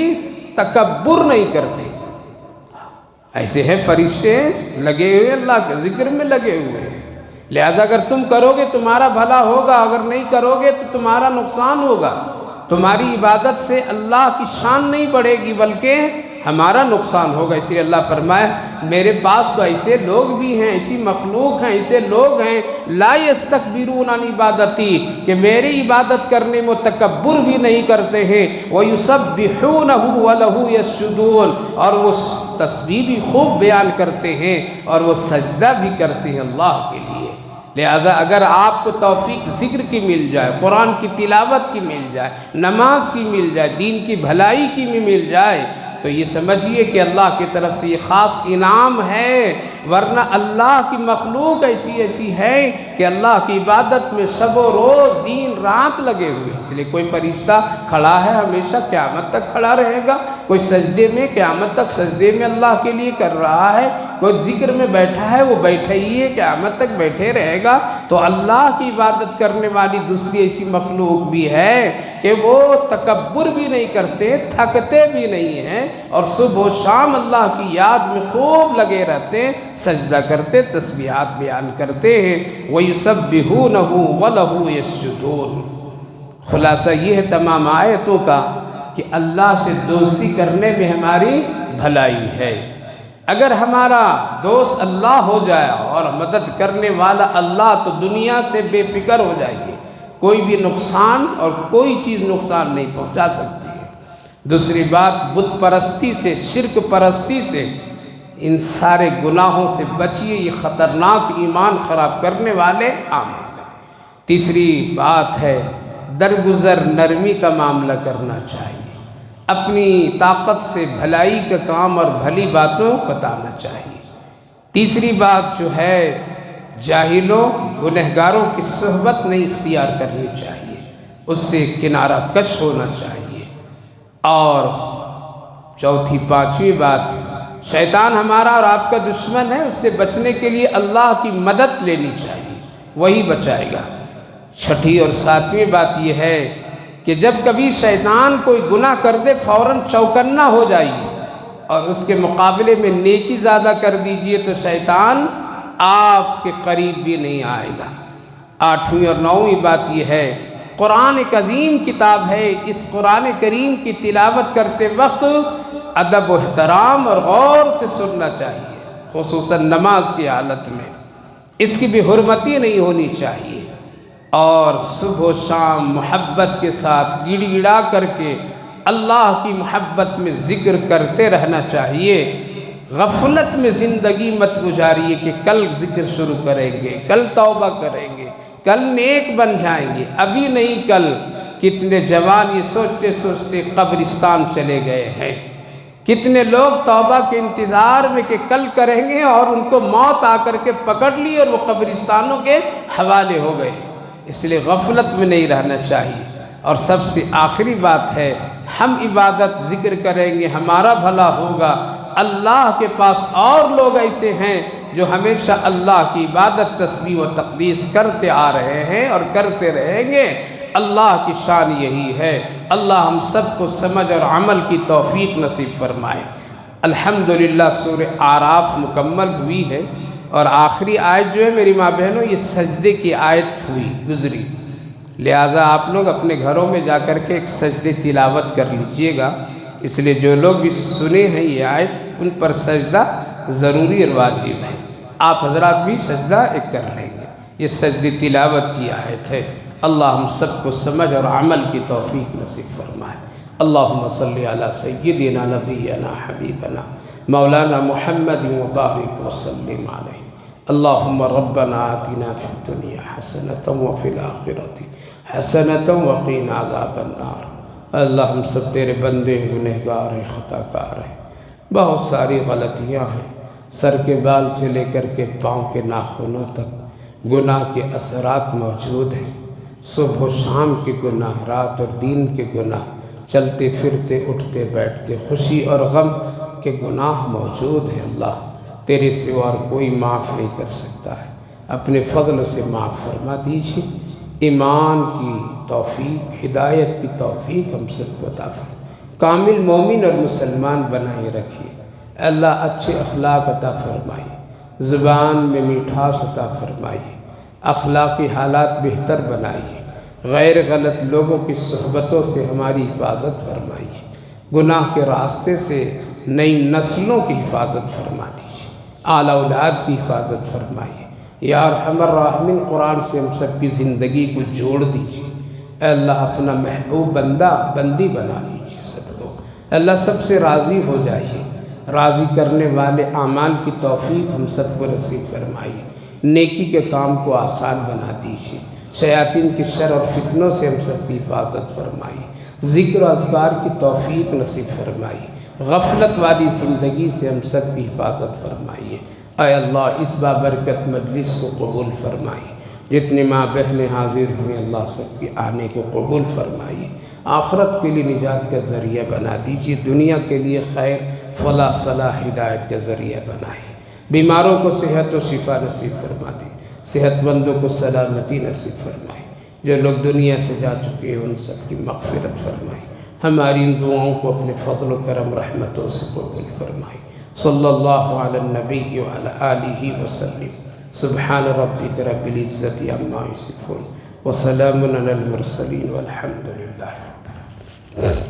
تکبر نہیں کرتے۔ ایسے ہیں فرشتے لگے ہوئے اللہ کے ذکر میں لگے ہوئے ہیں، لہذا اگر تم کرو گے تمہارا بھلا ہوگا، اگر نہیں کرو گے تو تمہارا نقصان ہوگا۔ تمہاری عبادت سے اللہ کی شان نہیں بڑھے گی بلکہ ہمارا نقصان ہوگا۔ اس لیے اللہ فرمائے میرے پاس تو ایسے لوگ بھی ہیں، ایسی مخلوق ہیں، ایسے لوگ ہیں لا یستکبرون عن عبادتی، کہ میری عبادت کرنے میں تکبر بھی نہیں کرتے ہیں، وَيُسَبِّحُونَهُ وَلَهُ يَسْجُدُونَ، اور وہ تسبیح بھی خوب بیان کرتے ہیں اور وہ سجدہ بھی کرتے ہیں اللہ کے لیے۔ لہذا اگر آپ کو توفیق ذکر کی مل جائے، قرآن کی تلاوت کی مل جائے، نماز کی مل جائے، دین کی بھلائی کی بھی مل جائے، تو یہ سمجھیے کہ اللہ کی طرف سے یہ خاص انعام ہے۔ ورنہ اللہ کی مخلوق ایسی ہے کہ اللہ کی عبادت میں شب و روز دن رات لگے ہوئے۔ اس لیے کوئی فرشتہ کھڑا ہے ہمیشہ قیامت تک کھڑا رہے گا، کوئی سجدے میں قیامت تک سجدے میں اللہ کے لیے کر رہا ہے، کوئی ذکر میں بیٹھا ہے وہ بیٹھا ہی ہے قیامت تک بیٹھے رہے گا۔ تو اللہ کی عبادت کرنے والی دوسری ایسی مخلوق بھی ہے کہ وہ تکبر بھی نہیں کرتے، تھکتے بھی نہیں ہیں، اور صبح و شام اللہ کی یاد میں خوب لگے رہتے ہیں، سجدہ کرتے، تسبیحات بیان کرتے ہیں۔ وَيُسَبِّحُونَهُ وَلَهُ يَسْجُدُونَ۔ خلاصہ یہ ہے تمام آیتوں کا کہ اللہ سے دوستی کرنے میں ہماری بھلائی ہے۔ اگر ہمارا دوست اللہ ہو جائے اور مدد کرنے والا اللہ، تو دنیا سے بے فکر ہو جائیے، کوئی بھی نقصان اور کوئی چیز نقصان نہیں پہنچا سکتی ہے۔ دوسری بات، بت پرستی سے، شرک پرستی سے، ان سارے گناہوں سے بچیے، یہ خطرناک ایمان خراب کرنے والے اعمال ہیں۔ تیسری بات ہے درگزر نرمی کا معاملہ کرنا چاہیے، اپنی طاقت سے بھلائی کا کام اور بھلی باتوں بتانا چاہیے۔ تیسری بات جو ہے جاہلوں گنہگاروں کی صحبت نہیں اختیار کرنی چاہیے، اس سے کنارہ کش ہونا چاہیے۔ اور چوتھی پانچویں بات شیطان ہمارا اور آپ کا دشمن ہے، اس سے بچنے کے لیے اللہ کی مدد لینی چاہیے، وہی بچائے گا۔ چھٹی اور ساتویں بات یہ ہے کہ جب کبھی شیطان کوئی گناہ کر دے فوراً چوکنا ہو جائیے اور اس کے مقابلے میں نیکی زیادہ کر دیجئے تو شیطان آپ کے قریب بھی نہیں آئے گا۔ آٹھویں اور نویں بات یہ ہے، قرآن ایک عظیم کتاب ہے، اس قرآن کریم کی تلاوت کرتے وقت ادب و احترام اور غور سے سننا چاہیے، خصوصاً نماز کی حالت میں اس کی بھی حرمتی نہیں ہونی چاہیے، اور صبح و شام محبت کے ساتھ گڑ گڑا کر کے اللہ کی محبت میں ذکر کرتے رہنا چاہیے۔ غفلت میں زندگی مت گزاریے کہ کل ذکر شروع کریں گے، کل توبہ کریں گے، کل نیک بن جائیں گے، ابھی نہیں کل۔ کتنے جوان یہ سوچتے سوچتے قبرستان چلے گئے ہیں، کتنے لوگ توبہ کے انتظار میں کہ کل کریں گے اور ان کو موت آ کر کے پکڑ لی اور وہ قبرستانوں کے حوالے ہو گئے۔ اس لیے غفلت میں نہیں رہنا چاہیے۔ اور سب سے آخری بات ہے، ہم عبادت ذکر کریں گے ہمارا بھلا ہوگا، اللہ کے پاس اور لوگ ایسے ہیں جو ہمیشہ اللہ کی عبادت تسبیح و تقدیس کرتے آ رہے ہیں اور کرتے رہیں گے۔ اللہ کی شان یہی ہے۔ اللہ ہم سب کو سمجھ اور عمل کی توفیق نصیب فرمائے۔ الحمدللہ سورہ اعراف مکمل ہوئی ہے، اور آخری آیت جو ہے میری ماں بہنوں یہ سجدے کی آیت ہوئی گزری، لہٰذا آپ لوگ اپنے گھروں میں جا کر کے ایک سجدے تلاوت کر لیجئے گا۔ اس لیے جو لوگ بھی سنے ہیں یہ آیت ان پر سجدہ ضروری اور واجب ہے، آپ حضرات بھی سجدہ ایک کر لیں گے۔ یہ سجدے تلاوت کی آیت ہے۔ اللہ ہم سب کو سمجھ اور عمل کی توفیق نصیب فرمائے۔ اللہم صلی علی سیدنا نبینا حبیبنا مولانا محمد وبارک وسلم علیہ۔ اللہم ربنا آتنا فی الدنیا حسنۃ وفی الآخرۃ حسنۃ وقنا عذاب النار۔ اللہ ہم سب تیرے بندے گنہگار ہیں، خطا کار ہیں، بہت ساری غلطیاں ہیں، سر کے بال سے لے کر کے پاؤں کے ناخنوں تک گناہ کے اثرات موجود ہیں، صبح و شام کے گناہ، رات اور دن کے گناہ، چلتے پھرتے اٹھتے بیٹھتے خوشی اور غم کے گناہ موجود ہیں۔ اللہ تیرے سوا اور کوئی معاف نہیں کر سکتا ہے، اپنے فضل سے معاف فرما دیجیے۔ ایمان کی توفیق، ہدایت کی توفیق ہم سب کو عطا فرمائے، کامل مومن اور مسلمان بنائے رکھیے۔ اللہ اچھے اخلاق عطا فرمائیے، زبان میں میٹھاس عطا فرمائیے، اخلاقی حالات بہتر بنائیے، غیر غلط لوگوں کی صحبتوں سے ہماری حفاظت فرمائیے، گناہ کے راستے سے نئی نسلوں کی حفاظت فرما دیجیے، اعلیٰ اولاد کی حفاظت فرمائیے۔ یا ارحم الراحمین، قرآن سے ہم سب کی زندگی کو جوڑ دیجیے۔ اے اللہ اپنا محبوب بندی بنا لیجیے سب کو۔ اللہ سب سے راضی ہو جائیے، راضی کرنے والے اعمال کی توفیق ہم سب کو نصیب فرمائیے، نیکی کے کام کو آسان بنا دیجیے، شیاطین کی شر اور فتنوں سے ہم سب کی حفاظت فرمائیے، ذکر و اذکار کی توفیق نصیب فرمائیے، غفلت والی زندگی سے ہم سب کی حفاظت فرمائیے۔ اے اللہ اس بابرکت مجلس کو قبول فرمائیے، جتنی ماں بہنیں حاضر ہوئیں اللہ سب کے آنے کو قبول فرمائیے، آخرت کے لیے نجات کا ذریعہ بنا دیجیے، دنیا کے لیے خیر فلاح صلاح ہدایت کا ذریعہ بنائیے۔ بیماروں کو صحت و شفا نصیب فرما دی، صحت مندوں کو سلامتی نصیب فرمائی، جو لوگ دنیا سے جا چکے ہیں ان سب کی مغفرت فرمائی، ہماری ان دعاؤں کو اپنے فضل و کرم رحمتوں سے قبول فرمائی۔ صلی اللہ علی النبی وعلی آلہ وسلم۔ سبحان ربک رب العزت عما یصفون وسلام علی المرسلین والحمد للہ رب العالمین۔